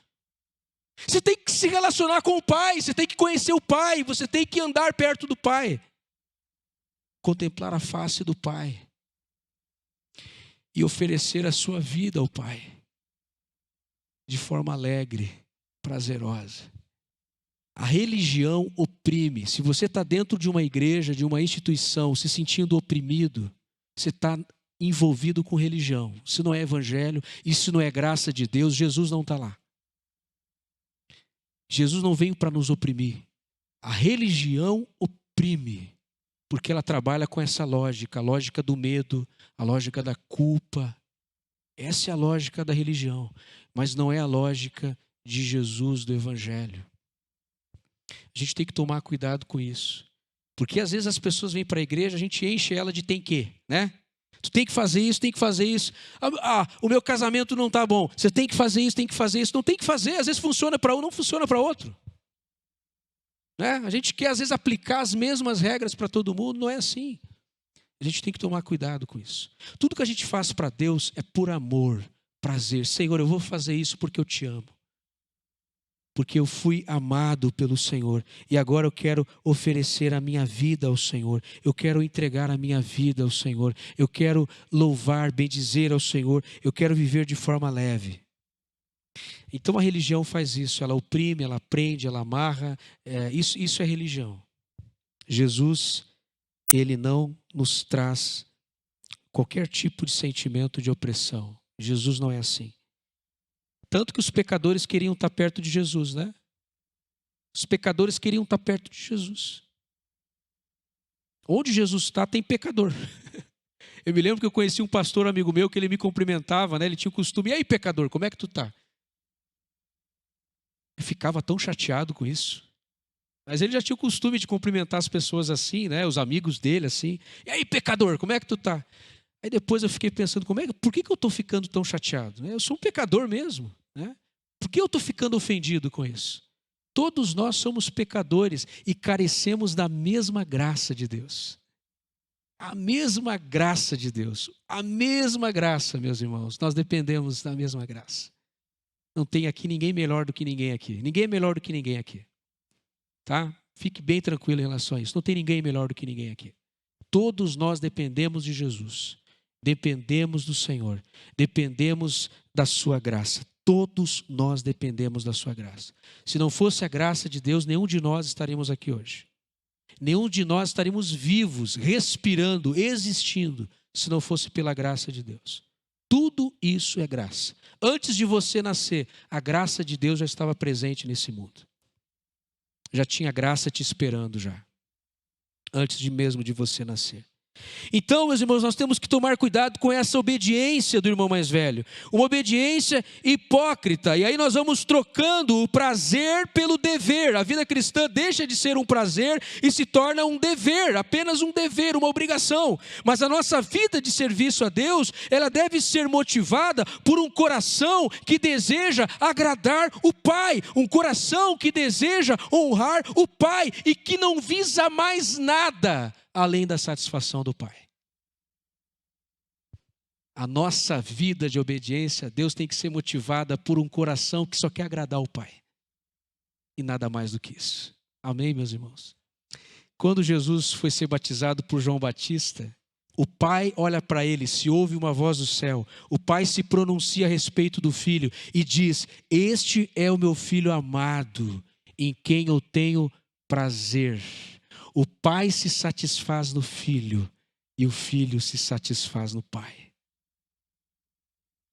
Você tem que se relacionar com o Pai, você tem que conhecer o Pai, você tem que andar perto do Pai. Contemplar a face do Pai. E oferecer a sua vida ao Pai. De forma alegre, prazerosa. A religião oprime. Se você está dentro de uma igreja, de uma instituição, se sentindo oprimido, você está envolvido com religião. Isso não é evangelho, isso não é graça de Deus, Jesus não está lá. Jesus não veio para nos oprimir. A religião oprime, porque ela trabalha com essa lógica, a lógica do medo, a lógica da culpa. Essa é a lógica da religião, mas não é a lógica de Jesus, do evangelho. A gente tem que tomar cuidado com isso. Porque às vezes as pessoas vêm para a igreja, a gente enche ela de tem que, né? Tu tem que fazer isso, tem que fazer isso. O meu casamento não está bom. Você tem que fazer isso, tem que fazer isso. Não tem que fazer, às vezes funciona para um, não funciona para outro. Né? A gente quer às vezes aplicar as mesmas regras para todo mundo, não é assim. A gente tem que tomar cuidado com isso. Tudo que a gente faz para Deus é por amor, prazer. Senhor, eu vou fazer isso porque eu te amo. Porque eu fui amado pelo Senhor e agora eu quero oferecer a minha vida ao Senhor. Eu quero entregar a minha vida ao Senhor. Eu quero louvar, bendizer ao Senhor. Eu quero viver de forma leve. Então a religião faz isso. Ela oprime, ela prende, ela amarra. Isso é religião. Jesus, Ele não nos traz qualquer tipo de sentimento de opressão. Jesus não é assim. Tanto que os pecadores queriam estar perto de Jesus, né? Os pecadores queriam estar perto de Jesus. Onde Jesus está, tem pecador. Eu me lembro que eu conheci um pastor amigo meu que ele me cumprimentava, né? Ele tinha o costume, e aí pecador, como é que tu está? Eu ficava tão chateado com isso. Mas ele já tinha o costume de cumprimentar as pessoas assim, né? Os amigos dele assim. E aí pecador, como é que tu está? Aí depois eu fiquei pensando, por que eu estou ficando tão chateado? Eu sou um pecador mesmo. Né? Por que eu estou ficando ofendido com isso? Todos nós somos pecadores e carecemos da mesma graça de Deus. A mesma graça de Deus. A mesma graça, meus irmãos. Nós dependemos da mesma graça. Não tem aqui ninguém melhor do que ninguém aqui. Ninguém é melhor do que ninguém aqui. Tá? Fique bem tranquilo em relação a isso. Não tem ninguém melhor do que ninguém aqui. Todos nós dependemos de Jesus. Dependemos do Senhor. Dependemos da sua graça. Todos nós dependemos da sua graça. Se não fosse a graça de Deus, nenhum de nós estaríamos aqui hoje. Nenhum de nós estaríamos vivos, respirando, existindo, se não fosse pela graça de Deus. Tudo isso é graça. Antes de você nascer, a graça de Deus já estava presente nesse mundo. Já tinha graça te esperando já. Antes mesmo de você nascer. Então, meus irmãos, nós temos que tomar cuidado com essa obediência do irmão mais velho. Uma obediência hipócrita. E aí nós vamos trocando o prazer pelo dever. A vida cristã deixa de ser um prazer e se torna um dever, apenas um dever, uma obrigação. Mas a nossa vida de serviço a Deus, ela deve ser motivada por um coração que deseja agradar o Pai. Um coração que deseja honrar o Pai e que não visa mais nada além da satisfação do Pai. A nossa vida de obediência a Deus tem que ser motivada por um coração que só quer agradar o Pai. E nada mais do que isso. Amém, meus irmãos? Quando Jesus foi ser batizado por João Batista, o Pai olha para ele, se ouve uma voz do céu. O Pai se pronuncia a respeito do Filho e diz: este é o meu Filho amado, em quem eu tenho prazer. O Pai se satisfaz no Filho e o Filho se satisfaz no Pai.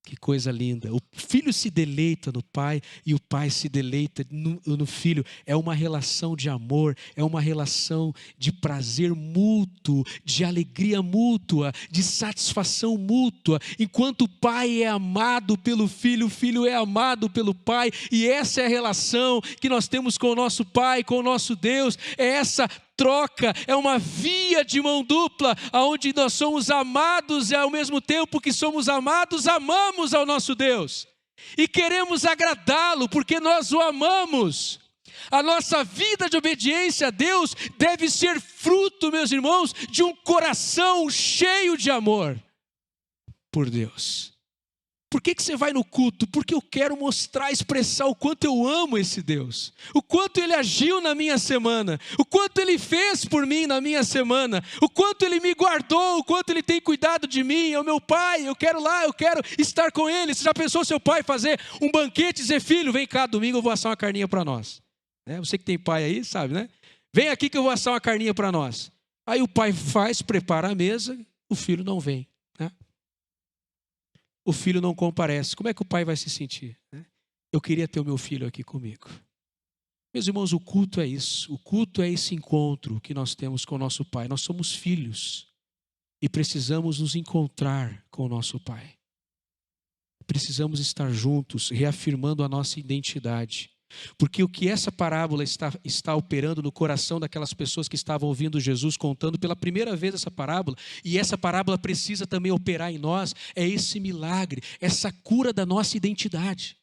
Que coisa linda. O filho se deleita no pai e o pai se deleita no filho. É uma relação de amor, é uma relação de prazer mútuo, de alegria mútua, de satisfação mútua. Enquanto o pai é amado pelo filho, o filho é amado pelo pai. E essa é a relação que nós temos com o nosso pai, com o nosso Deus. É essa troca, é uma via de mão dupla, onde nós somos amados e ao mesmo tempo que somos amados, amamos ao nosso Deus. E queremos agradá-lo, porque nós o amamos. A nossa vida de obediência a Deus deve ser fruto, meus irmãos, de um coração cheio de amor por Deus. Por que você vai no culto? Porque eu quero mostrar, expressar o quanto eu amo esse Deus. O quanto Ele agiu na minha semana. O quanto Ele fez por mim na minha semana. O quanto Ele me guardou. O quanto Ele tem cuidado de mim. É o meu pai. Eu quero lá, eu quero estar com Ele. Você já pensou seu pai fazer um banquete e dizer: filho, vem cá, domingo eu vou assar uma carninha para nós. Você que tem pai aí, sabe, né? Vem aqui que eu vou assar uma carninha para nós. Aí o pai faz, prepara a mesa, o filho não vem. O filho não comparece. Como é que o pai vai se sentir? Eu queria ter o meu filho aqui comigo. Meus irmãos, o culto é isso. O culto é esse encontro que nós temos com o nosso pai. Nós somos filhos e precisamos nos encontrar com o nosso pai. Precisamos estar juntos, reafirmando a nossa identidade. Porque o que essa parábola está operando no coração daquelas pessoas que estavam ouvindo Jesus contando pela primeira vez essa parábola, e essa parábola precisa também operar em nós, é esse milagre, essa cura da nossa identidade.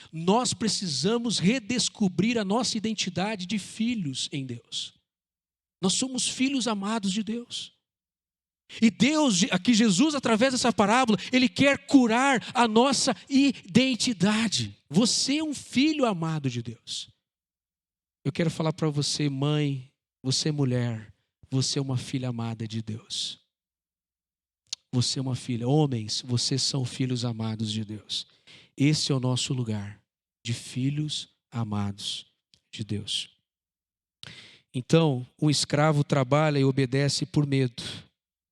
Nós precisamos redescobrir a nossa identidade de filhos em Deus. Nós somos filhos amados de Deus. E Deus, aqui Jesus, através dessa parábola, Ele quer curar a nossa identidade. Você é um filho amado de Deus. Eu quero falar para você, mãe, você mulher, você é uma filha amada de Deus. Você é uma filha. Homens, vocês são filhos amados de Deus. Esse é o nosso lugar, de filhos amados de Deus. Então, um escravo trabalha e obedece por medo,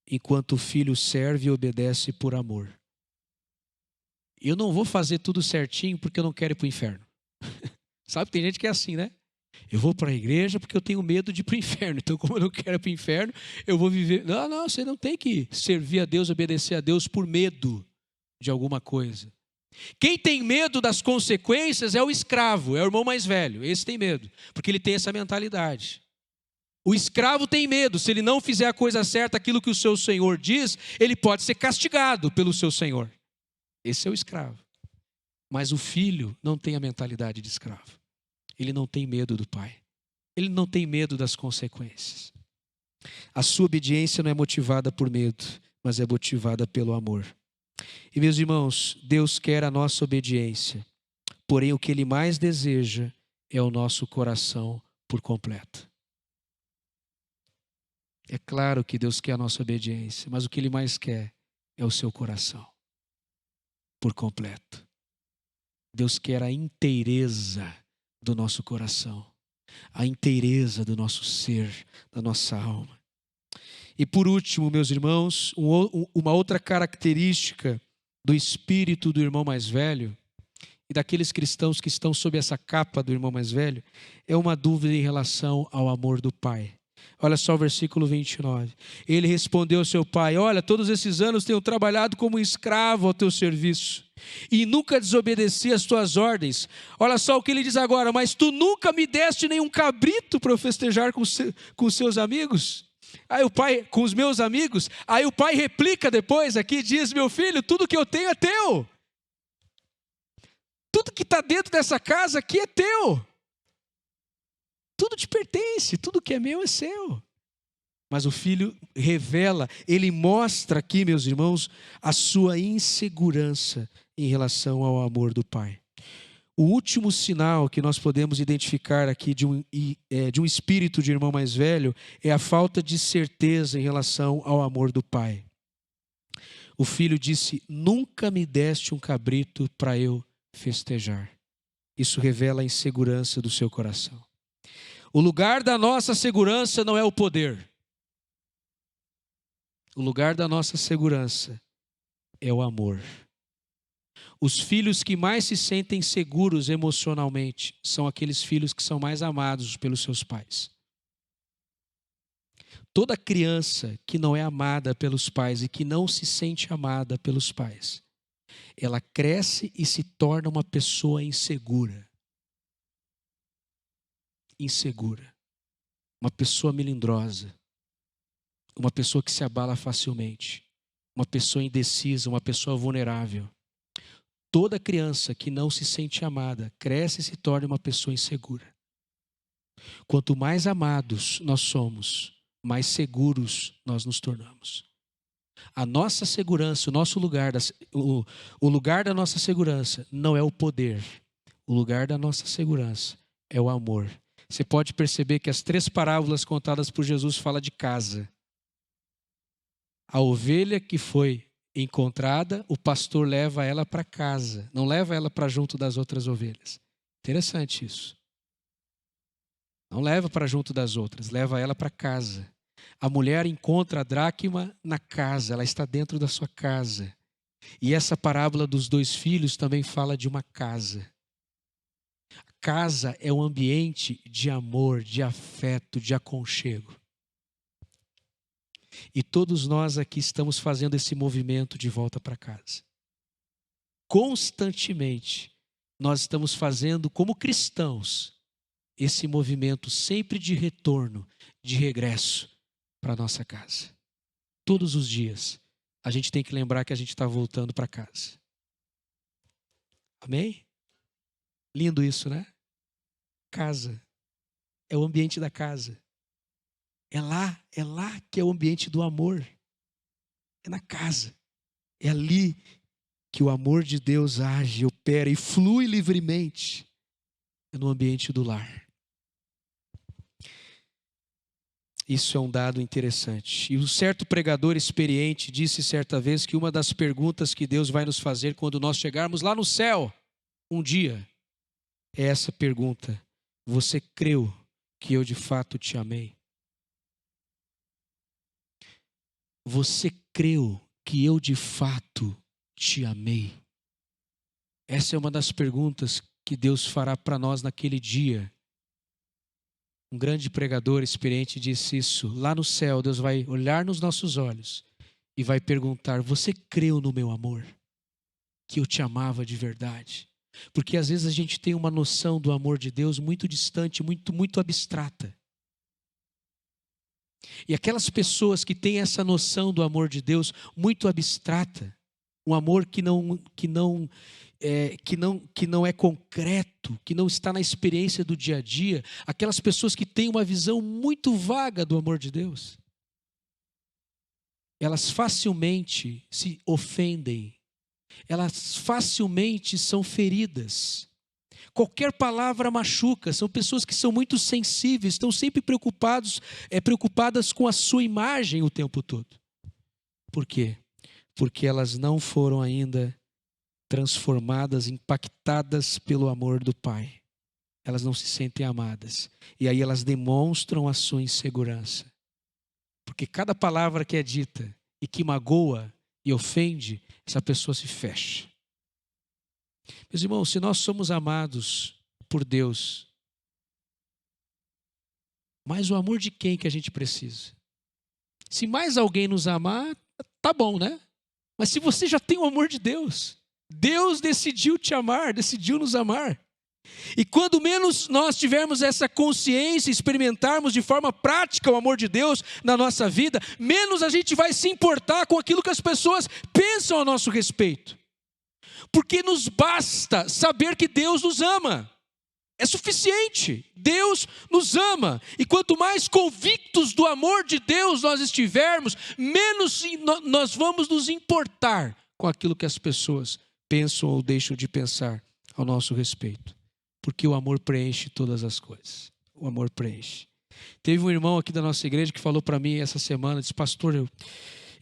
enquanto o filho serve e obedece por amor. Eu não vou fazer tudo certinho porque eu não quero ir para o inferno. Sabe, tem gente que é assim, né? Eu vou para a igreja porque eu tenho medo de ir para o inferno. Então, como eu não quero ir para o inferno, eu vou viver... Não, você não tem que servir a Deus, obedecer a Deus por medo de alguma coisa. Quem tem medo das consequências é o escravo, é o irmão mais velho. Esse tem medo, porque ele tem essa mentalidade. O escravo tem medo, se ele não fizer a coisa certa, aquilo que o seu senhor diz, ele pode ser castigado pelo seu senhor. Esse é o escravo. Mas o filho não tem a mentalidade de escravo. Ele não tem medo do pai. Ele não tem medo das consequências. A sua obediência não é motivada por medo, mas é motivada pelo amor. E meus irmãos, Deus quer a nossa obediência. Porém, o que Ele mais deseja é o nosso coração por completo. É claro que Deus quer a nossa obediência, mas o que Ele mais quer é o seu coração, por completo. Deus quer a inteireza do nosso coração, a inteireza do nosso ser, da nossa alma. E por último, meus irmãos, uma outra característica do espírito do irmão mais velho, e daqueles cristãos que estão sob essa capa do irmão mais velho, é uma dúvida em relação ao amor do pai. Olha só o versículo 29. Ele respondeu ao seu pai: olha, todos esses anos tenho trabalhado como escravo ao teu serviço e nunca desobedeci às tuas ordens. Olha só o que ele diz agora: mas tu nunca me deste nenhum cabrito para eu festejar com seus amigos? Aí o pai, com os meus amigos, aí o pai replica depois aqui, diz: meu filho, tudo que eu tenho é teu. Tudo que está dentro dessa casa aqui é teu. Tudo te pertence, tudo que é meu é seu. Mas o filho revela, ele mostra aqui, meus irmãos, a sua insegurança em relação ao amor do pai. O último sinal que nós podemos identificar aqui de um espírito de irmão mais velho é a falta de certeza em relação ao amor do pai. O filho disse: nunca me deste um cabrito para eu festejar. Isso revela a insegurança do seu coração. O lugar da nossa segurança não é o poder. O lugar da nossa segurança é o amor. Os filhos que mais se sentem seguros emocionalmente são aqueles filhos que são mais amados pelos seus pais. Toda criança que não é amada pelos pais e que não se sente amada pelos pais, ela cresce e se torna uma pessoa insegura. Insegura. Uma pessoa melindrosa. Uma pessoa que se abala facilmente. Uma pessoa indecisa, uma pessoa vulnerável. Toda criança que não se sente amada cresce e se torna uma pessoa insegura. Quanto mais amados nós somos, mais seguros nós nos tornamos. A nossa segurança, o nosso lugar, o lugar da nossa segurança não é o poder. O lugar da nossa segurança é o amor. Você pode perceber que as 3 parábolas contadas por Jesus falam de casa. A ovelha que foi encontrada, o pastor leva ela para casa, não leva ela para junto das outras ovelhas. Interessante isso. Não leva para junto das outras, leva ela para casa. A mulher encontra a dracma na casa, ela está dentro da sua casa. E essa parábola dos 2 filhos também fala de uma casa. A casa é um ambiente de amor, de afeto, de aconchego. E todos nós aqui estamos fazendo esse movimento de volta para casa. Constantemente, nós estamos fazendo como cristãos esse movimento sempre de retorno, de regresso para a nossa casa. Todos os dias, a gente tem que lembrar que a gente está voltando para casa. Amém? Lindo isso, né? Casa. É o ambiente da casa. É lá que é o ambiente do amor. É na casa. É ali que o amor de Deus age, opera e flui livremente. É no ambiente do lar. Isso é um dado interessante. E um certo pregador experiente disse certa vez que uma das perguntas que Deus vai nos fazer quando nós chegarmos lá no céu, um dia, é essa pergunta: você creu que eu de fato te amei? Você creu que eu de fato te amei? Essa é uma das perguntas que Deus fará para nós naquele dia. Um grande pregador experiente disse isso. Lá no céu, Deus vai olhar nos nossos olhos e vai perguntar: você creu no meu amor? Que eu te amava de verdade? Porque às vezes a gente tem uma noção do amor de Deus muito distante, muito abstrata. E aquelas pessoas que têm essa noção do amor de Deus muito abstrata, um amor que não é concreto, que não está na experiência do dia a dia, aquelas pessoas que têm uma visão muito vaga do amor de Deus, elas facilmente se ofendem, elas facilmente são feridas. Qualquer palavra machuca. São pessoas que são muito sensíveis, estão sempre preocupadas com a sua imagem o tempo todo. Por quê? Porque elas não foram ainda transformadas, impactadas pelo amor do Pai. Elas não se sentem amadas. E aí elas demonstram a sua insegurança. Porque cada palavra que é dita e que magoa e ofende, essa pessoa se fecha. Meus irmãos, se nós somos amados por Deus, mais o amor de quem que a gente precisa? Se mais alguém nos amar, tá bom, né? Mas se você já tem o amor de Deus, Deus decidiu te amar, decidiu nos amar. E quando menos nós tivermos essa consciência, experimentarmos de forma prática o amor de Deus na nossa vida, menos a gente vai se importar com aquilo que as pessoas pensam a nosso respeito. Porque nos basta saber que Deus nos ama. É suficiente. Deus nos ama. E quanto mais convictos do amor de Deus nós estivermos, menos nós vamos nos importar com aquilo que as pessoas pensam ou deixam de pensar ao nosso respeito. Porque o amor preenche todas as coisas. O amor preenche. Teve um irmão aqui da nossa igreja que falou para mim essa semana, disse: pastor, eu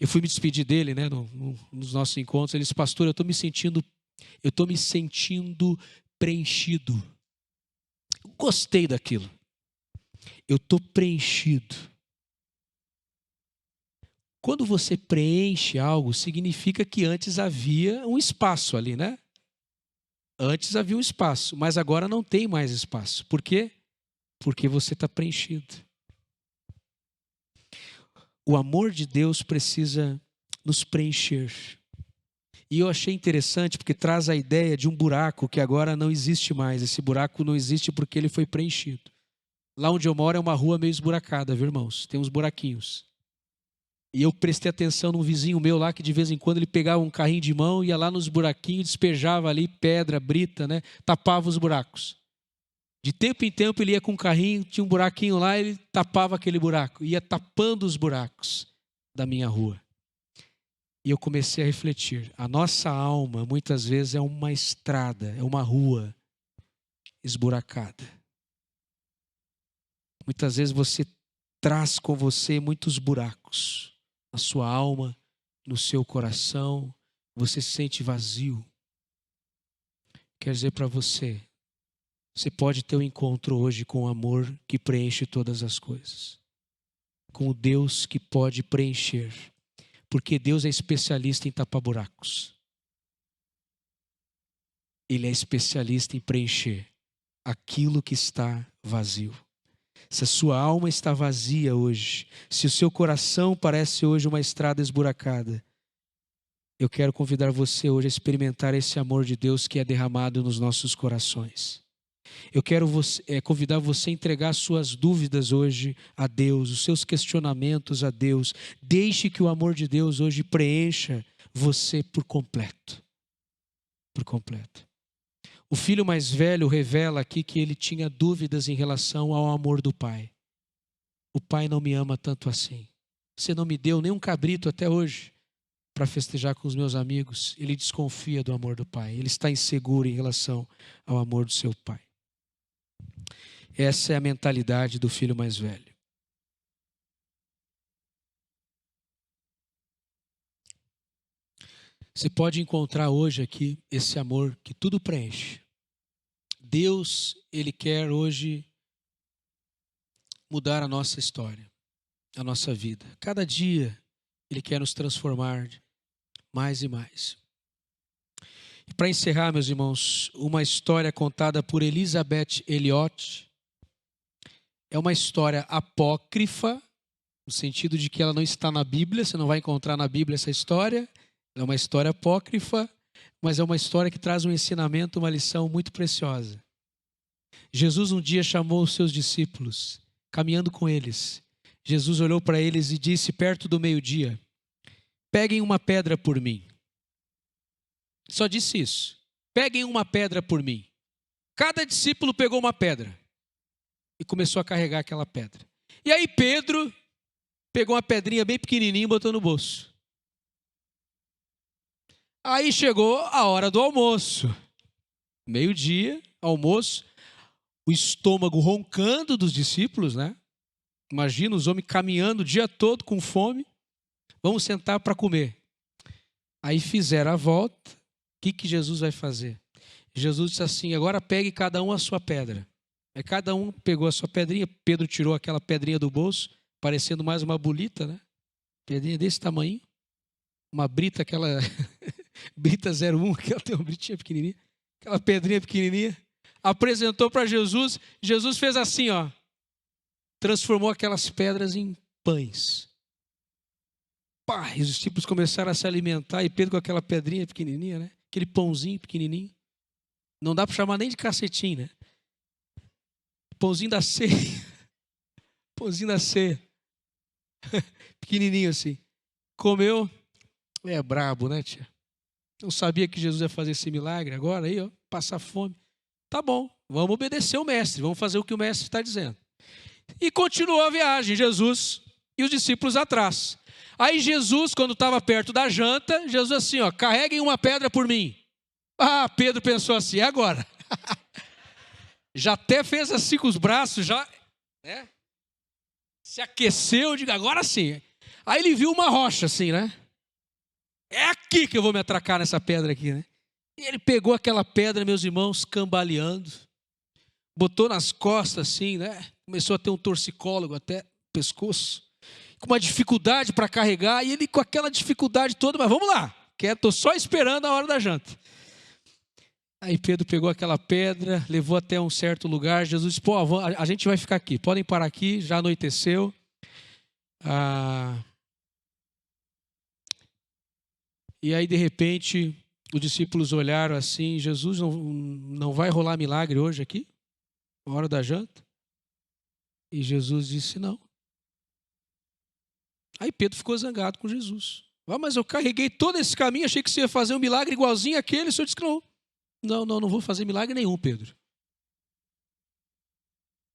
fui me despedir dele, né, nos nossos encontros. Ele disse: pastor, eu estou me sentindo preenchido. Eu gostei daquilo. Eu estou preenchido. Quando você preenche algo, significa que antes havia um espaço ali, né? Antes havia um espaço, mas agora não tem mais espaço. Por quê? Porque você está preenchido. O amor de Deus precisa nos preencher. E eu achei interessante porque traz a ideia de um buraco que agora não existe mais. Esse buraco não existe porque ele foi preenchido. Lá onde eu moro é uma rua meio esburacada, viu, irmãos? Tem uns buraquinhos. E eu prestei atenção num vizinho meu lá que de vez em quando ele pegava um carrinho de mão, ia lá nos buraquinhos, despejava ali pedra, brita, né? Tapava os buracos. De tempo em tempo ele ia com um carrinho, tinha um buraquinho lá, ele tapava aquele buraco. Ia tapando os buracos da minha rua. E eu comecei a refletir. A nossa alma muitas vezes é uma estrada, é uma rua esburacada. Muitas vezes você traz com você muitos buracos. Na sua alma, no seu coração, você se sente vazio. Quer dizer para você, você pode ter um encontro hoje com o amor que preenche todas as coisas. Com o Deus que pode preencher. Porque Deus é especialista em tapar buracos. Ele é especialista em preencher aquilo que está vazio. Se a sua alma está vazia hoje, se o seu coração parece hoje uma estrada esburacada, eu quero convidar você hoje a experimentar esse amor de Deus que é derramado nos nossos corações. Eu quero convidar você a entregar suas dúvidas hoje a Deus, os seus questionamentos a Deus. Deixe que o amor de Deus hoje preencha você por completo. Por completo. O filho mais velho revela aqui que ele tinha dúvidas em relação ao amor do pai. O pai não me ama tanto assim. Você não me deu nem um cabrito até hoje para festejar com os meus amigos. Ele desconfia do amor do pai. Ele está inseguro em relação ao amor do seu pai. Essa é a mentalidade do filho mais velho. Você pode encontrar hoje aqui esse amor que tudo preenche. Deus, Ele quer hoje mudar a nossa história, a nossa vida. Cada dia Ele quer nos transformar mais e mais. E para encerrar, meus irmãos, uma história contada por Elizabeth Elliot. É uma história apócrifa, no sentido de que ela não está na Bíblia, você não vai encontrar na Bíblia essa história. É uma história apócrifa, mas é uma história que traz um ensinamento, uma lição muito preciosa. Jesus um dia chamou os seus discípulos, caminhando com eles. Jesus olhou para eles e disse, perto do meio-dia, peguem uma pedra por mim. Só disse isso. Peguem uma pedra por mim. Cada discípulo pegou uma pedra e começou a carregar aquela pedra. E aí Pedro pegou uma pedrinha bem pequenininha e botou no bolso. Aí chegou a hora do almoço. Meio-dia, almoço, o estômago roncando dos discípulos, né? Imagina os homens caminhando o dia todo com fome. Vamos sentar para comer. Aí fizeram a volta. O que Jesus vai fazer? Jesus disse assim, agora pegue cada um a sua pedra. Aí cada um pegou a sua pedrinha. Pedro tirou aquela pedrinha do bolso, parecendo mais uma bolita, né? Pedrinha desse tamanho. Uma brita, aquela... Brita 01, aquela tem uma britinha pequenininha, aquela pedrinha pequenininha, apresentou para Jesus. Jesus fez assim, ó, transformou aquelas pedras em pães. Pá, e os discípulos começaram a se alimentar e Pedro com aquela pedrinha pequenininha, né? Aquele pãozinho pequenininho. Não dá para chamar nem de cacetinho, né? Pãozinho da ceia. Pãozinho da ceia. Pequenininho assim. Comeu. É brabo, né, tia? Não sabia que Jesus ia fazer esse milagre agora aí, ó, passar fome. Tá bom, vamos obedecer o mestre, vamos fazer o que o mestre está dizendo. E continuou a viagem, Jesus e os discípulos atrás. Aí Jesus, quando estava perto da janta, Jesus assim, ó, carreguem uma pedra por mim. Ah, Pedro pensou assim, é agora. Já até fez assim com os braços, já, né? Se aqueceu, digo, agora sim. Aí ele viu uma rocha assim, né? É aqui que eu vou me atracar nessa pedra aqui, né? E ele pegou aquela pedra, meus irmãos, cambaleando, botou nas costas assim, né? Começou a ter um torcicólogo até o pescoço, com uma dificuldade para carregar, e ele com aquela dificuldade toda, mas vamos lá, estou só esperando a hora da janta. Aí Pedro pegou aquela pedra, levou até um certo lugar. Jesus disse, a gente vai ficar aqui, podem parar aqui, já anoiteceu. E aí de repente os discípulos olharam assim, Jesus, não vai rolar milagre hoje aqui? Na hora da janta? E Jesus disse não. Aí Pedro ficou zangado com Jesus. Mas eu carreguei todo esse caminho, achei que você ia fazer um milagre igualzinho àquele. O Senhor disse que não. Não vou fazer milagre nenhum, Pedro.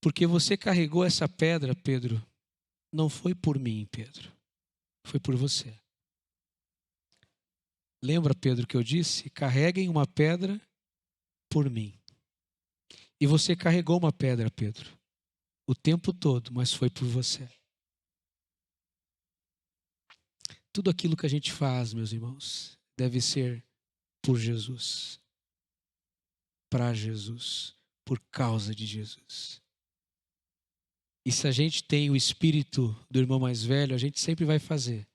Porque você carregou essa pedra, Pedro, não foi por mim, Pedro. Foi por você. Lembra, Pedro, que eu disse? Carreguem uma pedra por mim. E você carregou uma pedra, Pedro, o tempo todo, mas foi por você. Tudo aquilo que a gente faz, meus irmãos, deve ser por Jesus. Para Jesus, por causa de Jesus. E se a gente tem o espírito do irmão mais velho, a gente sempre vai fazer.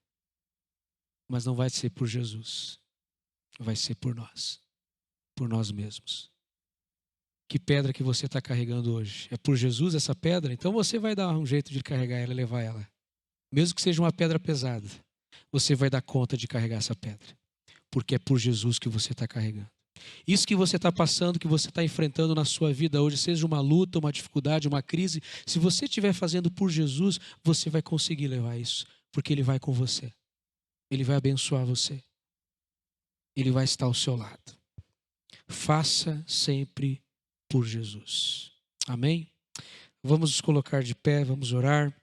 Mas não vai ser por Jesus. Vai ser por nós mesmos. Que pedra que você está carregando hoje? É por Jesus essa pedra? Então você vai dar um jeito de carregar ela e levar ela. Mesmo que seja uma pedra pesada, você vai dar conta de carregar essa pedra. Porque é por Jesus que você está carregando. Isso que você está passando, que você está enfrentando na sua vida hoje, seja uma luta, uma dificuldade, uma crise, se você estiver fazendo por Jesus, você vai conseguir levar isso, porque Ele vai com você. Ele vai abençoar você. Ele vai estar ao seu lado. Faça sempre por Jesus. Amém? Vamos nos colocar de pé, vamos orar.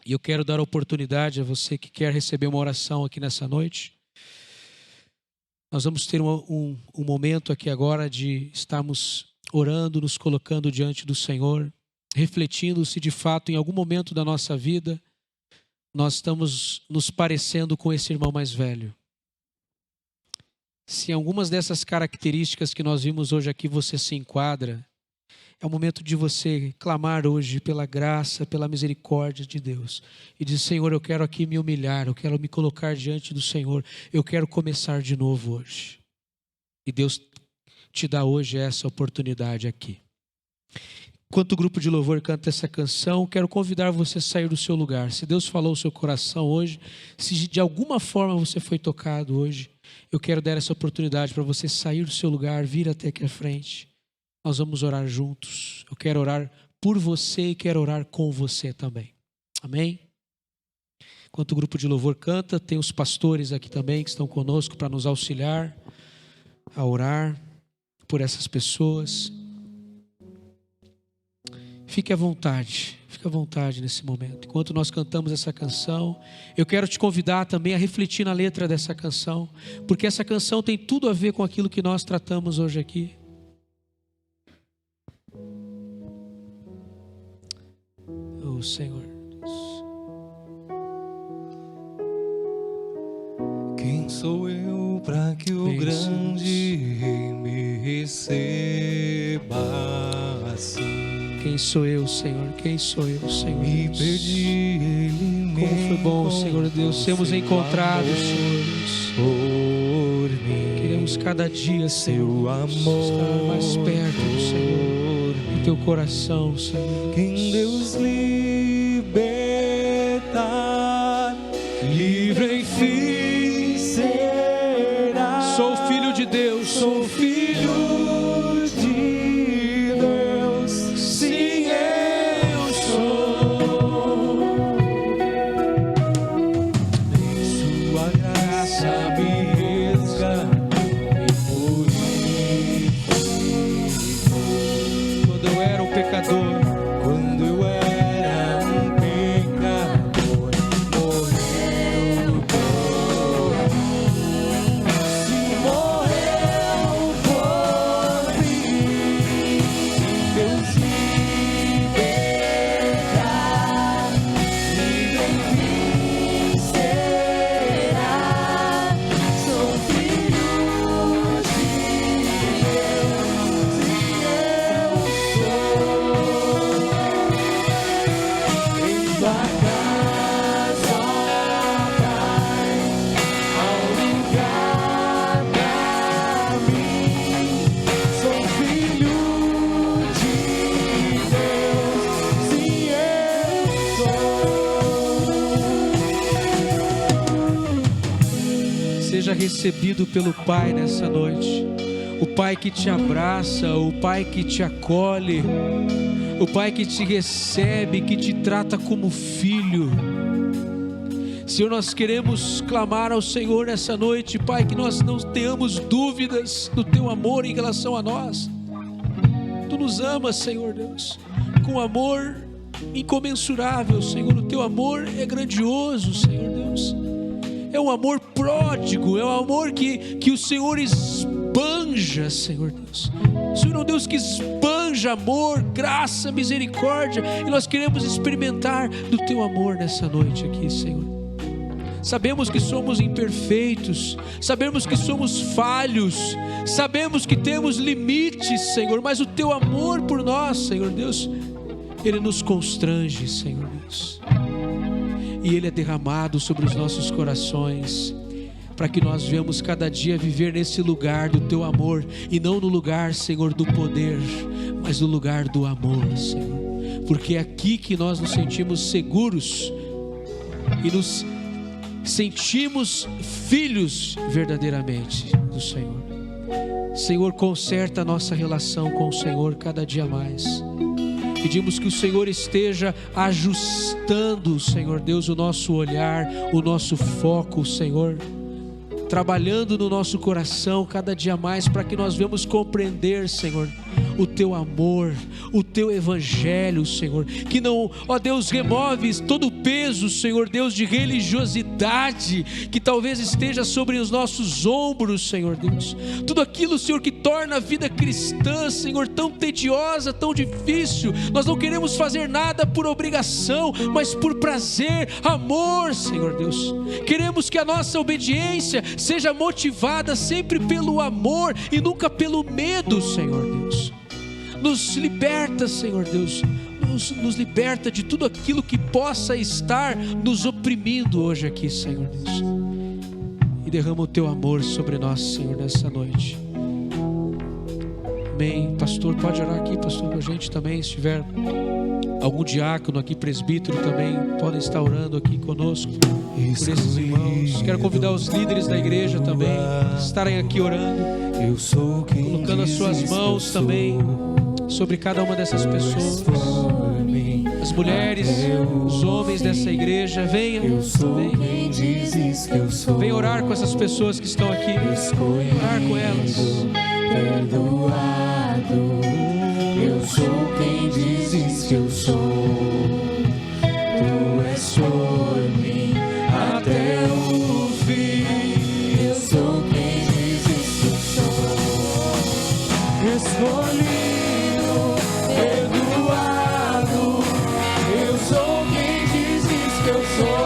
E eu quero dar a oportunidade a você que quer receber uma oração aqui nessa noite. Nós vamos ter um momento aqui agora de estarmos orando, nos colocando diante do Senhor, refletindo se de fato em algum momento da nossa vida nós estamos nos parecendo com esse irmão mais velho. Se em algumas dessas características que nós vimos hoje aqui você se enquadra, é o momento de você clamar hoje pela graça, pela misericórdia de Deus. E dizer, Senhor, eu quero aqui me humilhar, eu quero me colocar diante do Senhor, eu quero começar de novo hoje. E Deus te dá hoje essa oportunidade aqui. Enquanto o grupo de louvor canta essa canção, quero convidar você a sair do seu lugar. Se Deus falou o seu coração hoje, se de alguma forma você foi tocado hoje, eu quero dar essa oportunidade para você sair do seu lugar, vir até aqui à frente. Nós vamos orar juntos. Eu quero orar por você e quero orar com você também. Amém? Enquanto o grupo de louvor canta, tem os pastores aqui também que estão conosco para nos auxiliar a orar por essas pessoas. Fique à vontade nesse momento. Enquanto nós cantamos essa canção, eu quero te convidar também a refletir na letra dessa canção, porque essa canção tem tudo a ver com aquilo que nós tratamos hoje aqui. Oh, Senhor Deus. Quem sou eu para que o grande Rei me receba assim? Quem sou eu, Senhor? Quem sou eu, Senhor? Me perdi, Ele me Como foi bom, Senhor Deus, sermos encontrados, Senhor. Por mim. Queremos cada dia, Senhor, Seu amor estar mais perto do Senhor, do Teu coração, Senhor. Quem Deus libertar, livre enfim será. Sou filho de Deus, Sou filho de Deus, sim, eu sou. Sua graça me resgatou e purificou. Quando eu era um pecador, Quando recebido pelo Pai nessa noite. O Pai que te abraça, o Pai que te acolhe, o Pai que te recebe, que te trata como filho. Senhor, nós queremos clamar ao Senhor nessa noite, Pai, que nós não tenhamos dúvidas do Teu amor em relação a nós. Tu nos amas, Senhor Deus, com amor incomensurável, Senhor. O Teu amor é grandioso, Senhor Deus. É um amor pródigo, é um amor que o Senhor espanja, Senhor Deus. O Senhor é um Deus que espanja amor, graça, misericórdia, e nós queremos experimentar do Teu amor nessa noite aqui, Senhor. Sabemos que somos imperfeitos, sabemos que somos falhos, sabemos que temos limites, Senhor, mas o Teu amor por nós, Senhor Deus, Ele nos constrange, Senhor Deus, e Ele é derramado sobre os nossos corações, para que nós venhamos cada dia viver nesse lugar do Teu amor, e não no lugar, Senhor, do poder, mas no lugar do amor, Senhor, porque é aqui que nós nos sentimos seguros, e nos sentimos filhos verdadeiramente do Senhor. Senhor, conserta a nossa relação com o Senhor cada dia mais. Pedimos que o Senhor esteja ajustando, Senhor Deus, o nosso olhar, o nosso foco, Senhor, trabalhando no nosso coração cada dia mais, para que nós venhamos compreender, Senhor, o Teu amor, o Teu evangelho, Senhor, que não, ó Deus, remove todo o peso, Senhor Deus, de religiosidade que talvez esteja sobre os nossos ombros, Senhor Deus, tudo aquilo, Senhor, que torna a vida cristã, Senhor, tão tediosa, tão difícil. Nós não queremos fazer nada por obrigação, mas por prazer, amor, Senhor Deus. Queremos que a nossa obediência seja motivada sempre pelo amor e nunca pelo medo, Senhor Deus. Nos liberta, Senhor Deus, nos liberta de tudo aquilo que possa estar nos oprimindo hoje aqui, Senhor Deus, e derrama o Teu amor sobre nós, Senhor, nessa noite. Amém. Pastor, pode orar aqui, pastor, com a gente também. Se tiver algum diácono aqui, presbítero também, podem estar orando aqui conosco por esses irmãos. Quero convidar os líderes da igreja também a estarem aqui orando, colocando as suas mãos também sobre cada uma dessas pessoas. As mulheres, os homens dessa igreja, venham, venham orar com essas pessoas que estão aqui, orar com elas. Perdoado, eu sou quem dizes que eu sou. Tu és por mim até o fim. Eu sou quem dizes que eu sou. Escolhido, perdoado, eu sou quem dizes que eu sou.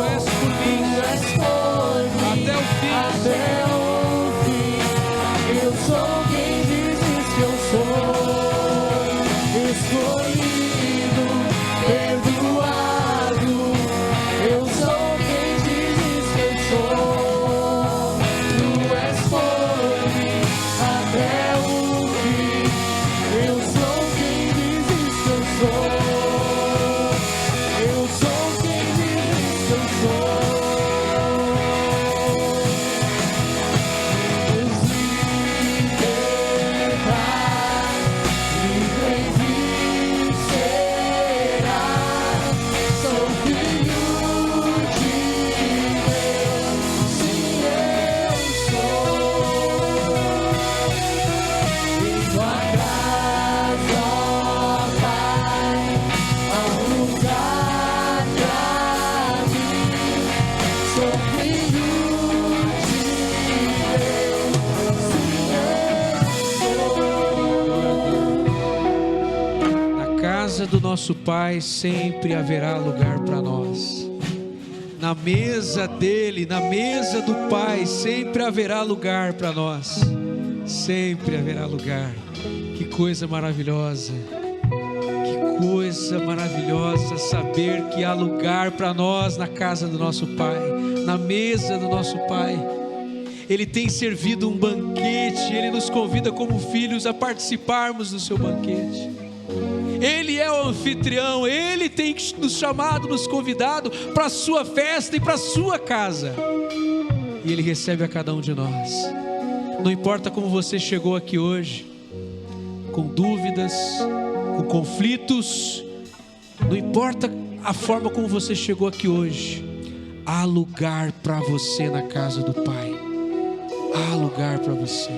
Tu és por mim, até o fim. Até o fim, eu sou quem dizes que eu sou. Escolhido, perdoado, eu sou quem dizes que eu sou. Tu és por mim até o fim, eu sou quem dizes que eu sou. Eu sou quem dizes que eu sou. Do nosso Pai sempre haverá lugar para nós. Na mesa dele, na mesa do Pai, sempre haverá lugar para nós. Sempre haverá lugar. Que coisa maravilhosa. Que coisa maravilhosa saber que há lugar para nós na casa do nosso Pai, na mesa do nosso Pai. Ele tem servido um banquete, Ele nos convida como filhos a participarmos do seu banquete. Ele é o anfitrião, Ele tem nos chamado, nos convidado para a sua festa e para a sua casa. e Ele recebe a cada um de nós. Não importa como você chegou aqui hoje, com dúvidas, com conflitos, não importa a forma como você chegou aqui hoje, há lugar para você na casa do Pai. Há lugar para você.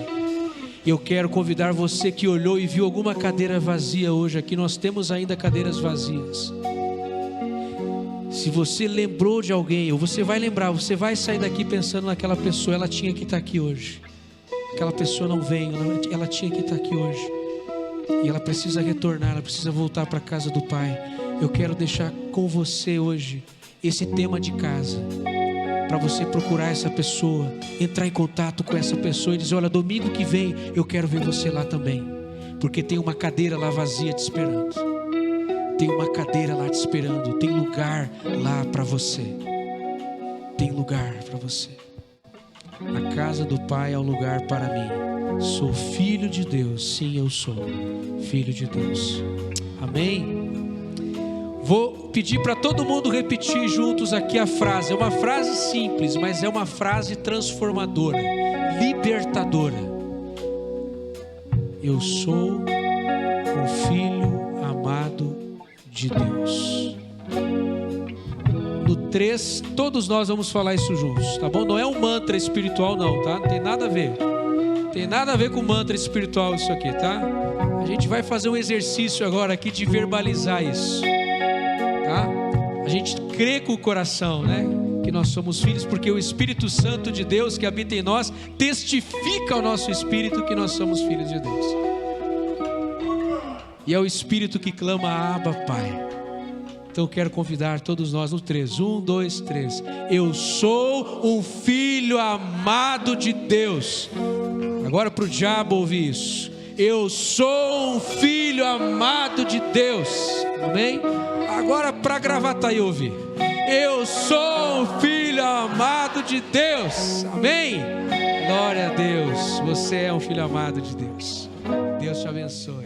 Eu quero convidar você que olhou e viu alguma cadeira vazia hoje aqui. Nós temos ainda cadeiras vazias. Se você lembrou de alguém, ou você vai lembrar, você vai sair daqui pensando naquela pessoa. Ela tinha que estar aqui hoje. Aquela pessoa não veio, ela tinha que estar aqui hoje. E ela precisa retornar, ela precisa voltar para a casa do Pai. Eu quero deixar com você hoje esse tema de casa, para você procurar essa pessoa, entrar em contato com essa pessoa e dizer: olha, domingo que vem eu quero ver você lá também, porque tem uma cadeira lá vazia te esperando. Tem uma cadeira lá te esperando, tem lugar lá para você. Tem lugar para você. A casa do Pai é um lugar para mim. Sou filho de Deus, sim, eu sou filho de Deus. Amém? Vou pedir para todo mundo repetir juntos aqui a frase. É uma frase simples, mas é uma frase transformadora, libertadora. Eu sou um filho amado de Deus. No 3, todos nós vamos falar isso juntos, tá bom? Não é um mantra espiritual não, tá? Não tem nada a ver. Tem nada a ver com mantra espiritual isso aqui, tá? A gente vai fazer um exercício agora aqui de verbalizar isso. Tá? A gente crê com o coração, né? Que nós somos filhos, porque o Espírito Santo de Deus que habita em nós testifica ao nosso espírito que nós somos filhos de Deus. E é o Espírito que clama: Abba, Pai. Então eu quero convidar todos nós no 3. 1, 2, 3. Eu sou um filho amado de Deus. Agora para o diabo ouvir isso. Eu sou um filho amado de Deus. Amém? Agora para Gravataí ouvir. Eu sou um filho amado de Deus. Amém? Glória a Deus. Você é um filho amado de Deus. Deus te abençoe.